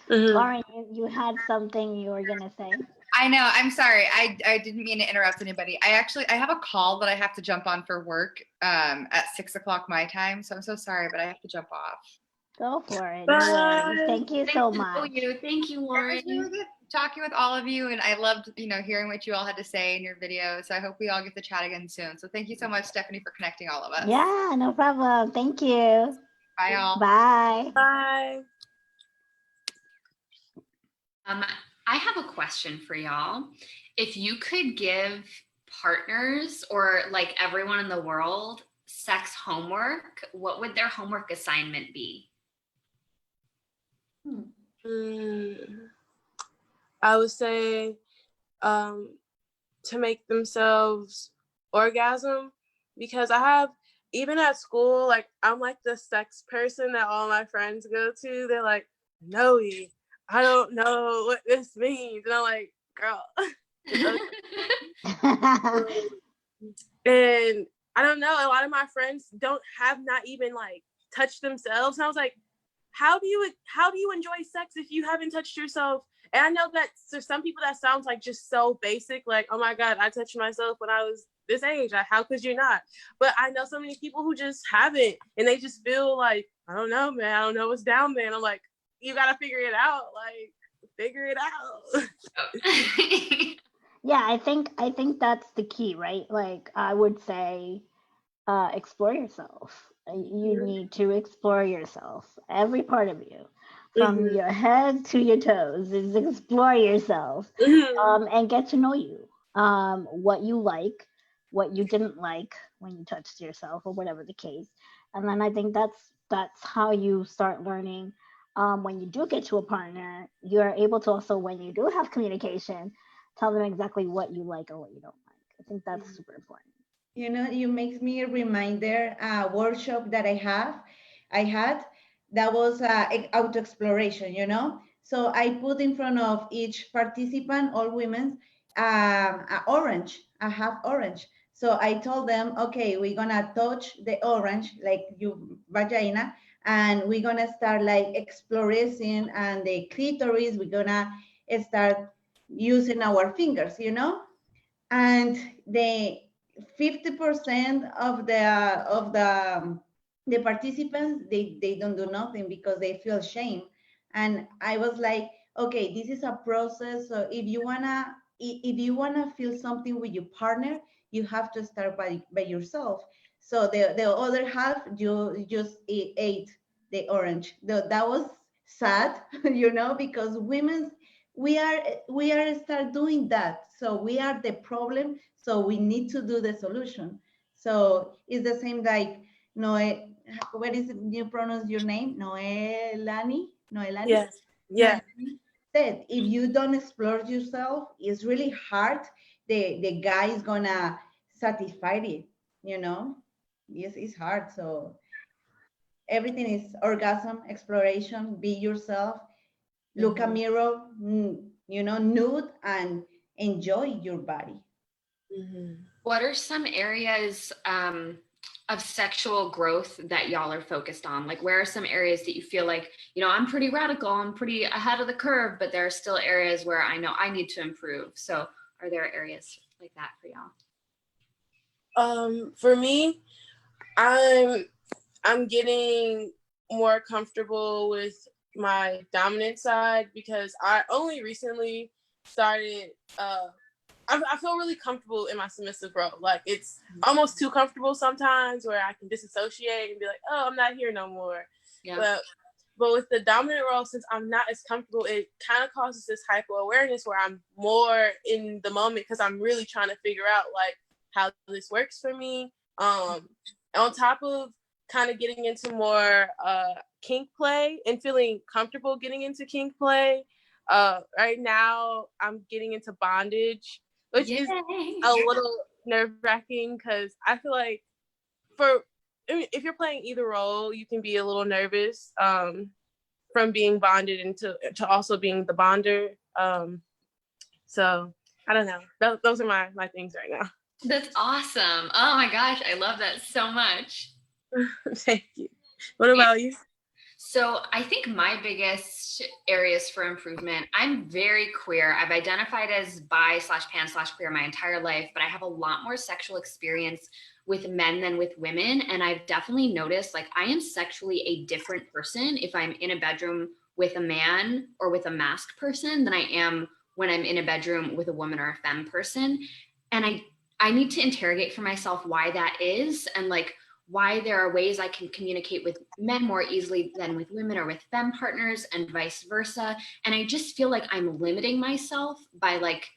Mhm. Lauren, you had something you were gonna say. I know. I'm sorry. I didn't mean to interrupt anybody. I have a call that I have to jump on for work at 6 o'clock my time. So I'm so sorry, but I have to jump off. Go for it. No worries. Bye. Thank you so much. Thank you, It Lauren. was really good talking with all of you, and I loved, hearing what you all had to say in your video. So I hope we all get to chat again soon. So thank you so much, Stephanie, for connecting all of us. Yeah, no problem. Thank you. Bye, all. Bye. Bye. I have a question for y'all. If you could give partners or like everyone in the world sex homework, what would their homework assignment be? I would say to make themselves orgasm, because I have, even at school, like I'm like the sex person that all my friends go to. They're like, no, I don't know what this means. And I'm like, girl. And I don't know, a lot of my friends have not even like touched themselves. And I was like, how do you enjoy sex if you haven't touched yourself? And I know that for some people that sounds like just so basic, like, oh my God, I touched myself when I was this age. How could you not? But I know so many people who just haven't, and they just feel like, I don't know, man, I don't know what's down there. And I'm like, you gotta figure it out. Like, figure it out. Yeah, I think that's the key, right? Like I would say explore yourself. You need to explore yourself. Every part of you, from your head to your toes, is explore yourself and get to know you. What you like, what you didn't like when you touched yourself, or whatever the case. And then I think that's how you start learning. When you do get to a partner, you're able to also, when you do have communication, tell them exactly what you like or what you don't like. I think that's super important. You know, you make me a reminder a workshop that I had that was auto exploration, you know. So I put in front of each participant, all women, a orange, a half orange. So I told them, okay, we're gonna touch the orange, like your vagina, and we're gonna start like exploring and the clitoris. We're gonna start using our fingers, you know, and the 50% of the participants they don't do nothing because they feel shame. And I was like, okay, this is a process. So if you wanna feel something with your partner, you have to start by yourself. So the other half, you just ate the orange. That was sad, you know, because women, we are start doing that, so we are the problem, so we need to do the solution. So it's the same like Noe, what is it, you pronounce your name? Noelani Yes. Yeah. said, if you don't explore yourself, it's really hard. The guy is gonna satisfy it, you know. Yes, it's hard. So everything is orgasm, exploration, be yourself, look a mirror, nude, and enjoy your body. What are some areas of sexual growth that y'all are focused on? Like, where are some areas that you feel like, I'm pretty radical, I'm pretty ahead of the curve, but there are still areas where I know I need to improve. So are there areas like that for y'all? For me, I'm getting more comfortable with my dominant side, because I only recently started I feel really comfortable in my submissive role. Like, it's almost too comfortable sometimes where I can disassociate and be like, oh, I'm not here no more. Yeah. But with the dominant role, since I'm not as comfortable, it kind of causes this hyper awareness where I'm more in the moment because I'm really trying to figure out like how this works for me. On top of kind of getting into more kink play and feeling comfortable getting into kink play. Right now, I'm getting into bondage, which is a little nerve-wracking because I feel like if you're playing either role, you can be a little nervous from being bonded into to also being the bonder. So I don't know. Those are my things right now. That's awesome. Oh my gosh, I love that so much. Thank you. What about you? So I think my biggest areas for improvement, I'm very queer. I've identified as bi/pan/queer my entire life, but I have a lot more sexual experience with men than with women. And I've definitely noticed like I am sexually a different person if I'm in a bedroom with a man or with a masked person than I am when I'm in a bedroom with a woman or a femme person. And I need to interrogate for myself why that is, and like why there are ways I can communicate with men more easily than with women or with femme partners and vice versa. And I just feel like I'm limiting myself by like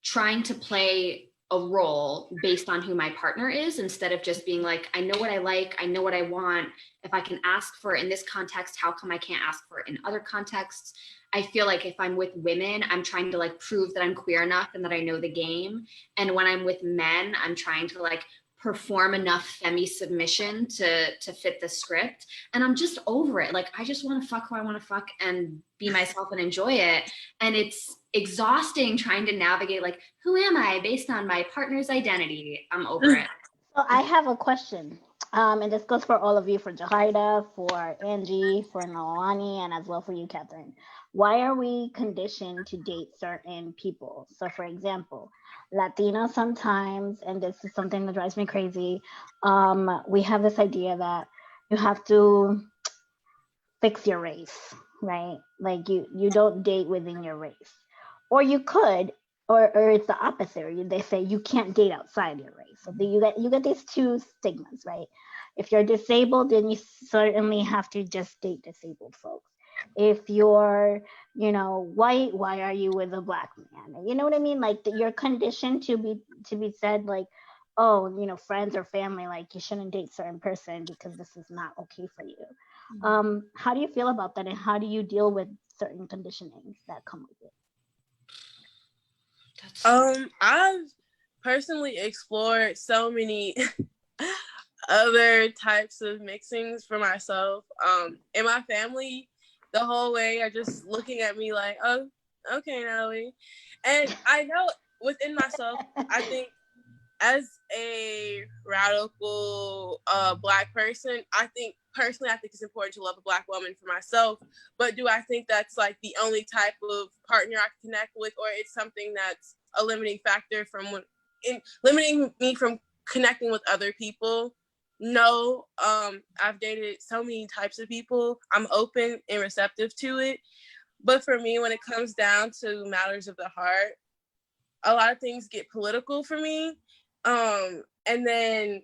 trying to play a role based on who my partner is instead of just being like, I know what I like, I know what I want. If I can ask for it in this context, how come I can't ask for it in other contexts? I feel like if I'm with women, I'm trying to like prove that I'm queer enough and that I know the game. And when I'm with men, I'm trying to like perform enough femi submission to fit the script. And I'm just over it. Like, I just want to fuck who I want to fuck and be myself and enjoy it. And it's exhausting trying to navigate like, who am I based on my partner's identity? I'm over it. So I have a question. And this goes for all of you, for Jahida, for Angie, for Nalani, and as well for you, Catherine. Why are we conditioned to date certain people? So for example, Latinos sometimes, and this is something that drives me crazy, we have this idea that you have to fix your race, right? Like you don't date within your race. Or you could, or it's the opposite. They say you can't date outside your race. So you get these two stigmas, right? If you're disabled, then you certainly have to just date disabled folks. If you're, white, why are you with a black man? You know what I mean? Like you're conditioned to be said like, oh, friends or family, like you shouldn't date certain person because this is not okay for you. How do you feel about that, and how do you deal with certain conditionings that come with it? I've personally explored so many other types of mixings for myself. In my family, the whole way are just looking at me like, oh, okay, Natalie. And I know within myself, I think as a radical Black person, I think it's important to love a Black woman for myself. But do I think that's like the only type of partner I can connect with, or it's something that's a limiting factor limiting me from connecting with other people? No, I've dated so many types of people. I'm open and receptive to it. But for me, when it comes down to matters of the heart, a lot of things get political for me. And then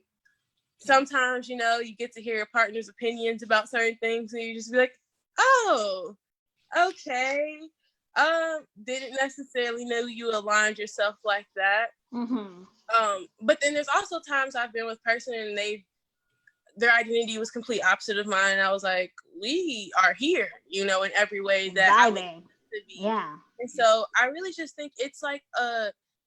sometimes, you get to hear your partner's opinions about certain things, and you just be like, oh, okay. Didn't necessarily know you aligned yourself like that. Mm-hmm. But then there's also times I've been with a person and their identity was complete opposite of mine. And I was like, we are here, in every way that I want to be. Yeah. And so I really just think it's like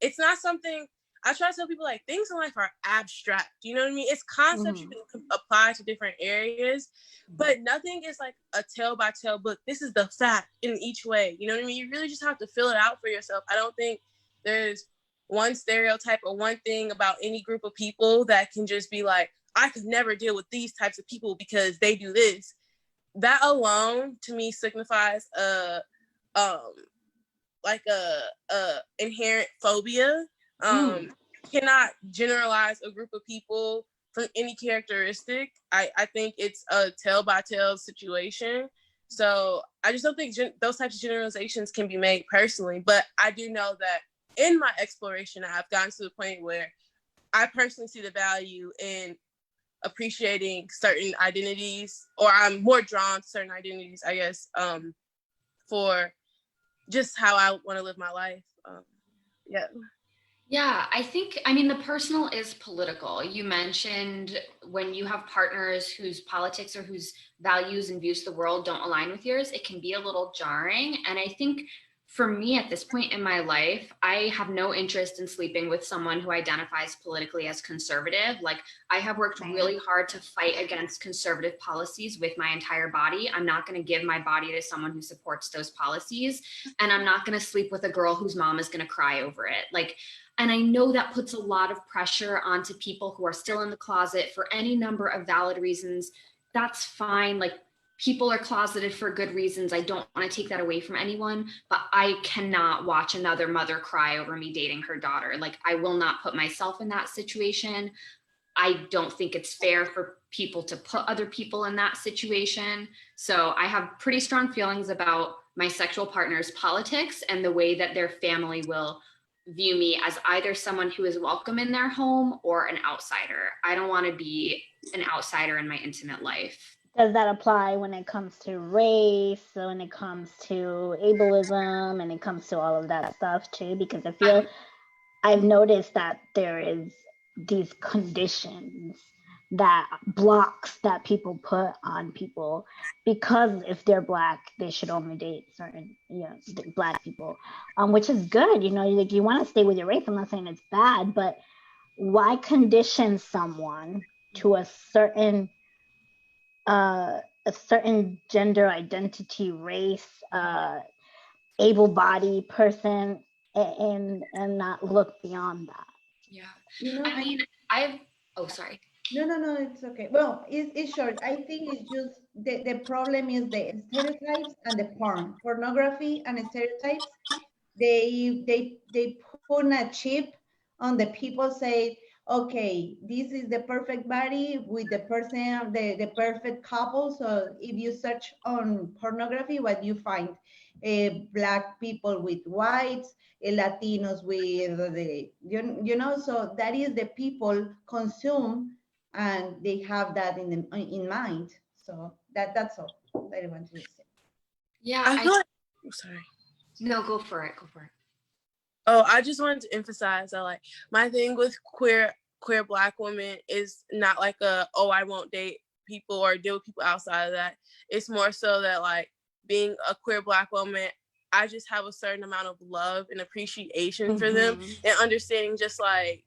it's not something. I try to tell people like things in life are abstract. You know what I mean? It's concepts you can apply to different areas, but nothing is like a tale by tale book. This is the fact in each way. You know what I mean? You really just have to fill it out for yourself. I don't think there's one stereotype or one thing about any group of people that can just be like, I could never deal with these types of people because they do this. That alone to me signifies like a inherent phobia. Cannot generalize a group of people from any characteristic. I think it's a tale by tale situation. So I just don't think those types of generalizations can be made personally. But I do know that in my exploration, I've gotten to the point where I personally see the value in appreciating certain identities, or I'm more drawn to certain identities, I guess, for just how I want to live my life. Yeah. Yeah, I mean, the personal is political. You mentioned when you have partners whose politics or whose values and views of the world don't align with yours, it can be a little jarring. And I think for me at this point in my life, I have no interest in sleeping with someone who identifies politically as conservative. Like, I have worked really hard to fight against conservative policies with my entire body. I'm not going to give my body to someone who supports those policies. And I'm not going to sleep with a girl whose mom is going to cry over it. Like, and I know that puts a lot of pressure onto people who are still in the closet for any number of valid reasons. That's fine. Like, people are closeted for good reasons. I don't want to take that away from anyone, but I cannot watch another mother cry over me dating her daughter. Like, I will not put myself in that situation. I don't think it's fair for people to put other people in that situation. So I have pretty strong feelings about my sexual partner's politics and the way that their family will view me as either someone who is welcome in their home or an outsider. I don't want to be an outsider in my intimate life. Does that apply when it comes to race, when it comes to ableism, and it comes to all of that stuff too? Because I feel I've noticed that there is these conditions that blocks that people put on people because if they're Black, they should only date certain, Black people, which is good. Like, you want to stay with your race. I'm not saying it's bad, but why condition someone to a certain gender identity, race, able-bodied person, and not look beyond that? Yeah. I mean, sorry. No, it's okay. Well, it's short. I think it's just the problem is the stereotypes and the pornography and stereotypes. They put a chip on the people, say, okay, this is the perfect body with the person, the perfect couple. So if you search on pornography, what you find? Black people with whites, Latinos with so that is the people consume, and they have that in mind. So that's all that I want to say. Yeah, I feel like, I'm sorry. No, go for it. Oh, I just wanted to emphasize that, like, my thing with queer Black women is not like I won't date people or deal with people outside of that. It's more so that, like, being a queer Black woman, I just have a certain amount of love and appreciation for them, and understanding just like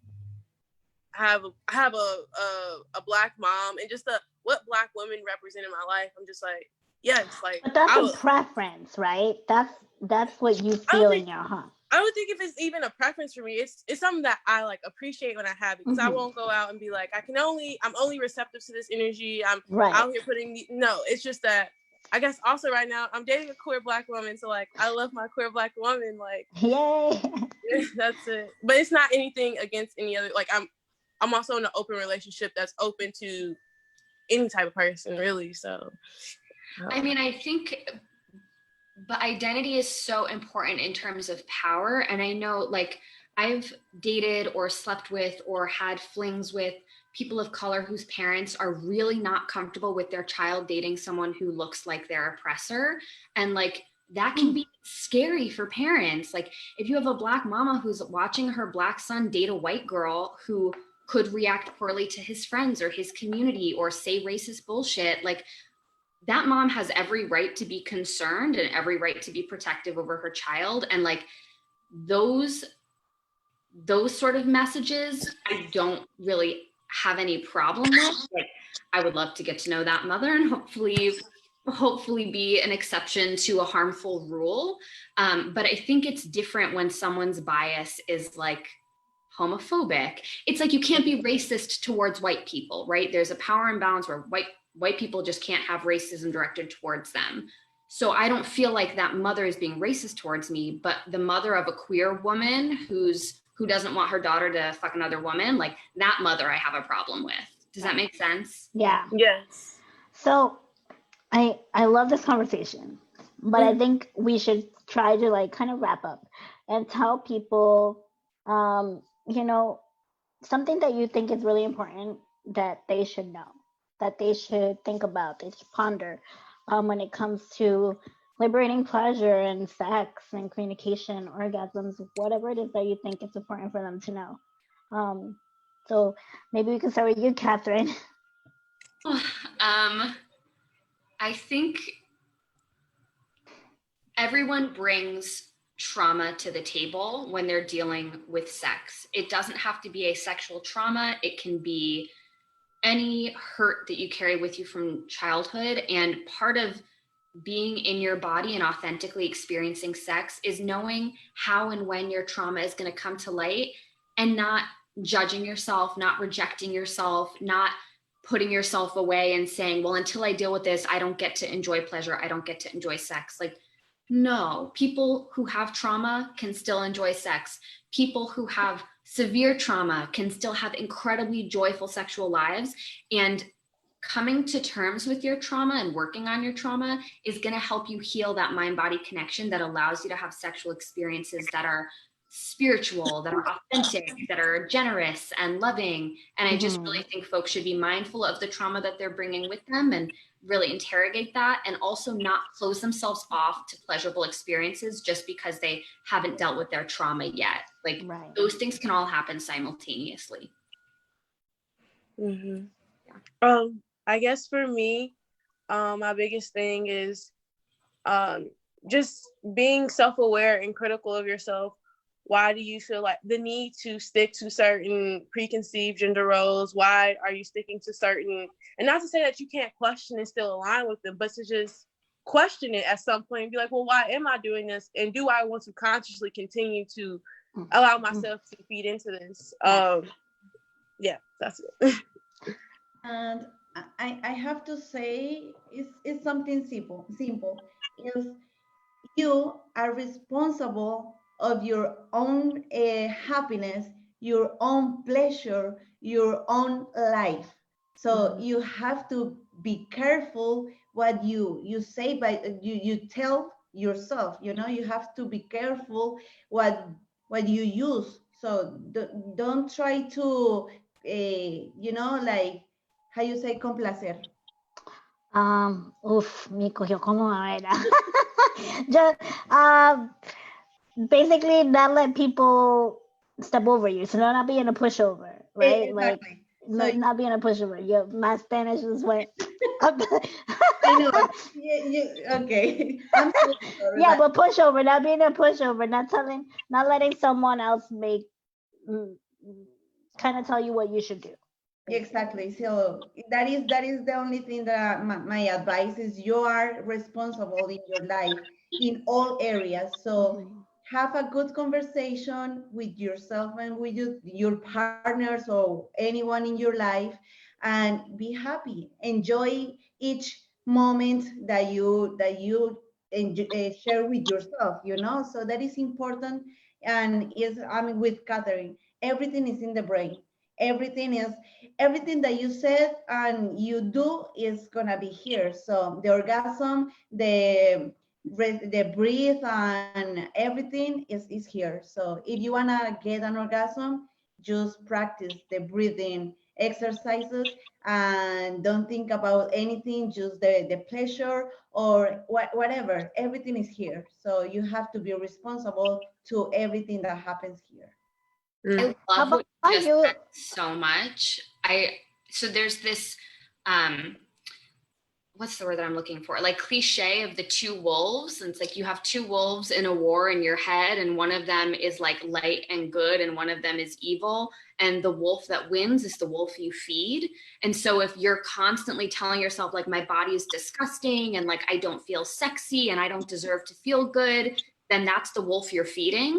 I have a Black mom, and just what Black women represent in my life. I'm just like, yes, like. But that's a preference, right? That's what you feel in your heart. I don't think if it's even a preference for me. It's something that I like appreciate when I have it, because I won't go out and be like, I'm only receptive to this energy. I'm out here no, it's just that I guess also right now I'm dating a queer Black woman, so like I love my queer Black woman, like, yay. That's it. But it's not anything against any other, like I'm also in an open relationship that's open to any type of person, really. So I mean, I think but identity is so important in terms of power. And I know, like, I've dated or slept with or had flings with people of color whose parents are really not comfortable with their child dating someone who looks like their oppressor. And like, that can be scary for parents. Like, if you have a Black mama who's watching her Black son date a white girl who could react poorly to his friends or his community or say racist bullshit, like, that mom has every right to be concerned and every right to be protective over her child. And like, those sort of messages, I don't really have any problem with. Like, I would love to get to know that mother and hopefully be an exception to a harmful rule. But I think it's different when someone's bias is like homophobic. It's like, you can't be racist towards white people, right? There's a power imbalance where white people just can't have racism directed towards them. So I don't feel like that mother is being racist towards me, but the mother of a queer woman who doesn't want her daughter to fuck another woman, like, that mother I have a problem with. Does that make sense? Yeah. Yes. So I love this conversation, but I think we should try to like kind of wrap up. and tell people, you know, something that you think is really important that they should know, that they should think about, they should ponder, when it comes to liberating pleasure and sex and communication, orgasms, whatever it is that you think it's important for them to know. So maybe we can start with you, Catherine. I think everyone brings trauma to the table when they're dealing with sex. It doesn't have to be a sexual trauma. It can be any hurt that you carry with you from childhood. And part of being in your body and authentically experiencing sex is knowing how and when your trauma is going to come to light, and not judging yourself, not rejecting yourself, not putting yourself away and saying, well, until I deal with this, I don't get to enjoy pleasure. I don't get to enjoy sex. Like, no, people who have trauma can still enjoy sex. People who have severe trauma can still have incredibly joyful sexual lives. And coming to terms with your trauma and working on your trauma is going to help you heal that mind-body connection that allows you to have sexual experiences that are spiritual, that are authentic, that are generous and loving. And I just really think folks should be mindful of the trauma that they're bringing with them and really interrogate that, and also not close themselves off to pleasurable experiences just because they haven't dealt with their trauma yet. Like, those things can all happen simultaneously. I guess for me, my biggest thing is just being self-aware and critical of yourself. Why do you feel like the need to stick to certain preconceived gender roles? Why are you sticking to certain, and not to say that you can't question and still align with them, but to just question it at some point and be like, well, why am I doing this? And do I want to consciously continue to allow myself to feed into this? Yeah, that's it. And I have to say, it's something simple. Is you are responsible of your own happiness, your own pleasure, your own life. So you have to be careful what you say, but you tell yourself. You know, you have to be careful what you use. So don't try to, you know, like, how you say, complacer. Me cogió como a ver. Just basically not let people step over you. So not being a pushover, right? Exactly. Like, not being a pushover. My Spanish is went up. I know. Okay. I'm so sorry, yeah, but pushover, not being a pushover, not letting someone else make kind of tell you what you should do. Exactly. So that is the only thing that my advice is: you are responsible in your life in all areas. So have a good conversation with yourself and with your partners or anyone in your life, and be happy. Enjoy each moment that you share with yourself. You know, so that is important. And I'm with Catherine. Everything is in the brain. Everything that you said and you do is gonna be here. So the orgasm, the breathe and everything is here. So if you wanna get an orgasm, just practice the breathing exercises and don't think about anything, just the pleasure or whatever. Everything is here. So you have to be responsible to everything that happens here. I love what you just said so much. So there's this what's the word that I'm looking for? Like cliche of the two wolves. And it's like you have two wolves in a war in your head, and one of them is like light and good, and one of them is evil. And the wolf that wins is the wolf you feed. And so if you're constantly telling yourself like, my body is disgusting and like I don't feel sexy and I don't deserve to feel good, then that's the wolf you're feeding.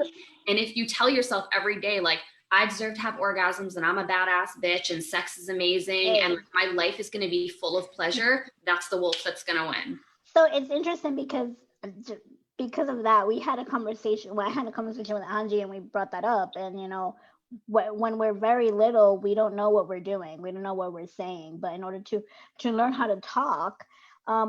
And if you tell yourself every day, like, I deserve to have orgasms and I'm a badass bitch and sex is amazing and my life is going to be full of pleasure, that's the wolf that's going to win. So it's interesting because of that, we had a conversation. Well, I had a conversation with Angie and we brought that up. And, you know, when we're very little, we don't know what we're doing. We don't know what we're saying. But in order to learn how to talk,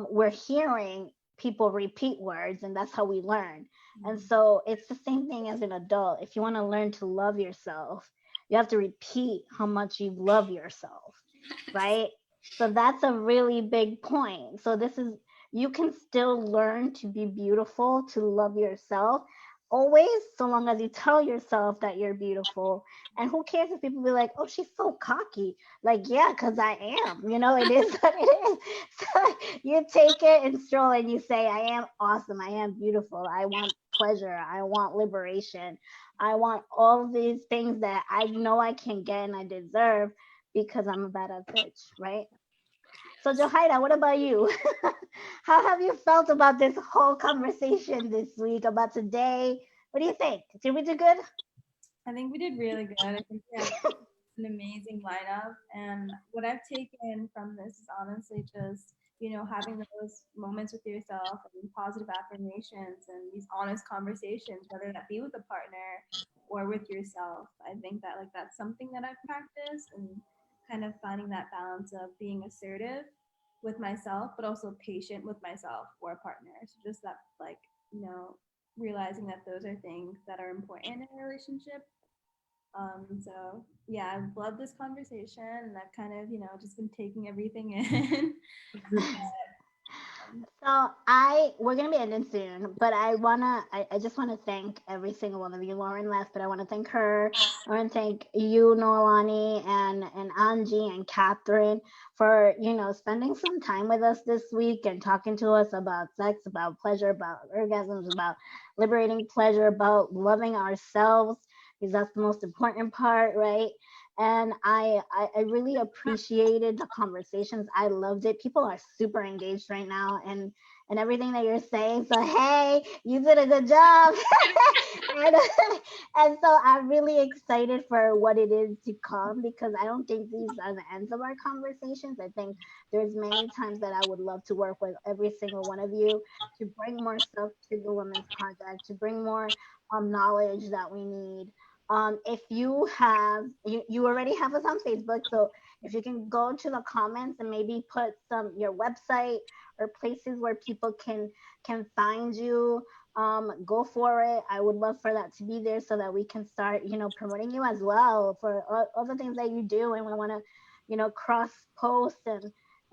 we're hearing people repeat words, and that's how we learn. And so it's the same thing as an adult. If you want to learn to love yourself, you have to repeat how much you love yourself, right? So that's a really big point. So this is, you can still learn to be beautiful, to love yourself, always, so long as you tell yourself that you're beautiful. And who cares if people be like, oh, she's so cocky. Like, yeah, because I am. It is what it is. So you take it and stroll and you say, I am awesome. I am beautiful. I want pleasure. I want liberation. I want all these things that I know I can get and I deserve because I'm a badass bitch, right? So Johaira, what about you? How have you felt about this whole conversation this week, about today? What do you think? Did we do good? I think we did really good. I think we have an amazing lineup. And what I've taken from this is honestly just, having those moments with yourself and positive affirmations and these honest conversations, whether that be with a partner or with yourself. I think that that's something that I've practiced and kind of finding that balance of being assertive with myself, but also patient with myself or a partner. So just that realizing that those are things that are important in a relationship. So yeah, I've loved this conversation and I've kind of, just been taking everything in. So we're gonna be ending soon, but I just wanna thank every single one of you. Lauren left, but I want to thank her. I want to thank you, Noelani, and Angie and Catherine for spending some time with us this week and talking to us about sex, about pleasure, about orgasms, about liberating pleasure, about loving ourselves, because that's the most important part, right? And I really appreciated the conversations. I loved it. People are super engaged right now and everything that you're saying. So hey, you did a good job. and, and so I'm really excited for what it is to come, because I don't think these are the ends of our conversations. I think there's many times that I would love to work with every single one of you to bring more stuff to the Women's Project, to bring more knowledge that we need. If you have, you already have us on Facebook, so if you can go to the comments and maybe put your website or places where people can find you, go for it. I would love for that to be there so that we can start promoting you as well for all the things that you do, and we want to cross post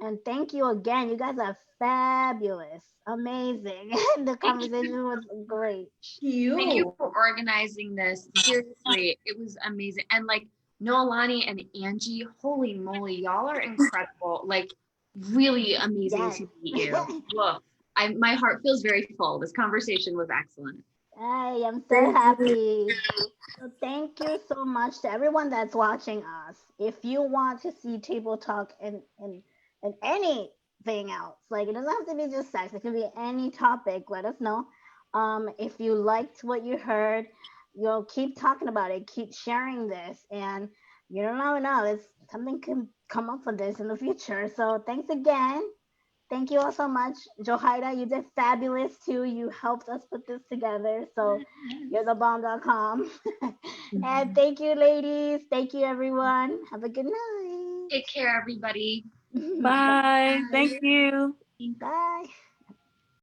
and thank you again. You guys are fabulous, amazing. The conversation was great. Thank you for organizing this. Seriously, it was amazing. And like Noelani and Angie, holy moly, y'all are incredible. Like really amazing to meet you. Look, my heart feels very full. This conversation was excellent. I am so happy. So thank you so much to everyone that's watching us. If you want to see table talk and anything else, like it doesn't have to be just sex, it can be any topic, let us know. If you liked what you heard, keep talking about it, keep sharing this, and you don't know, it's something can come up for this in the future. So thanks again. Thank you all so much. Johaira, you did fabulous too. You helped us put this together. So you're the bomb.com. And thank you, ladies. Thank you, everyone. Have a good night. Take care, everybody. Bye. Thank you. Bye.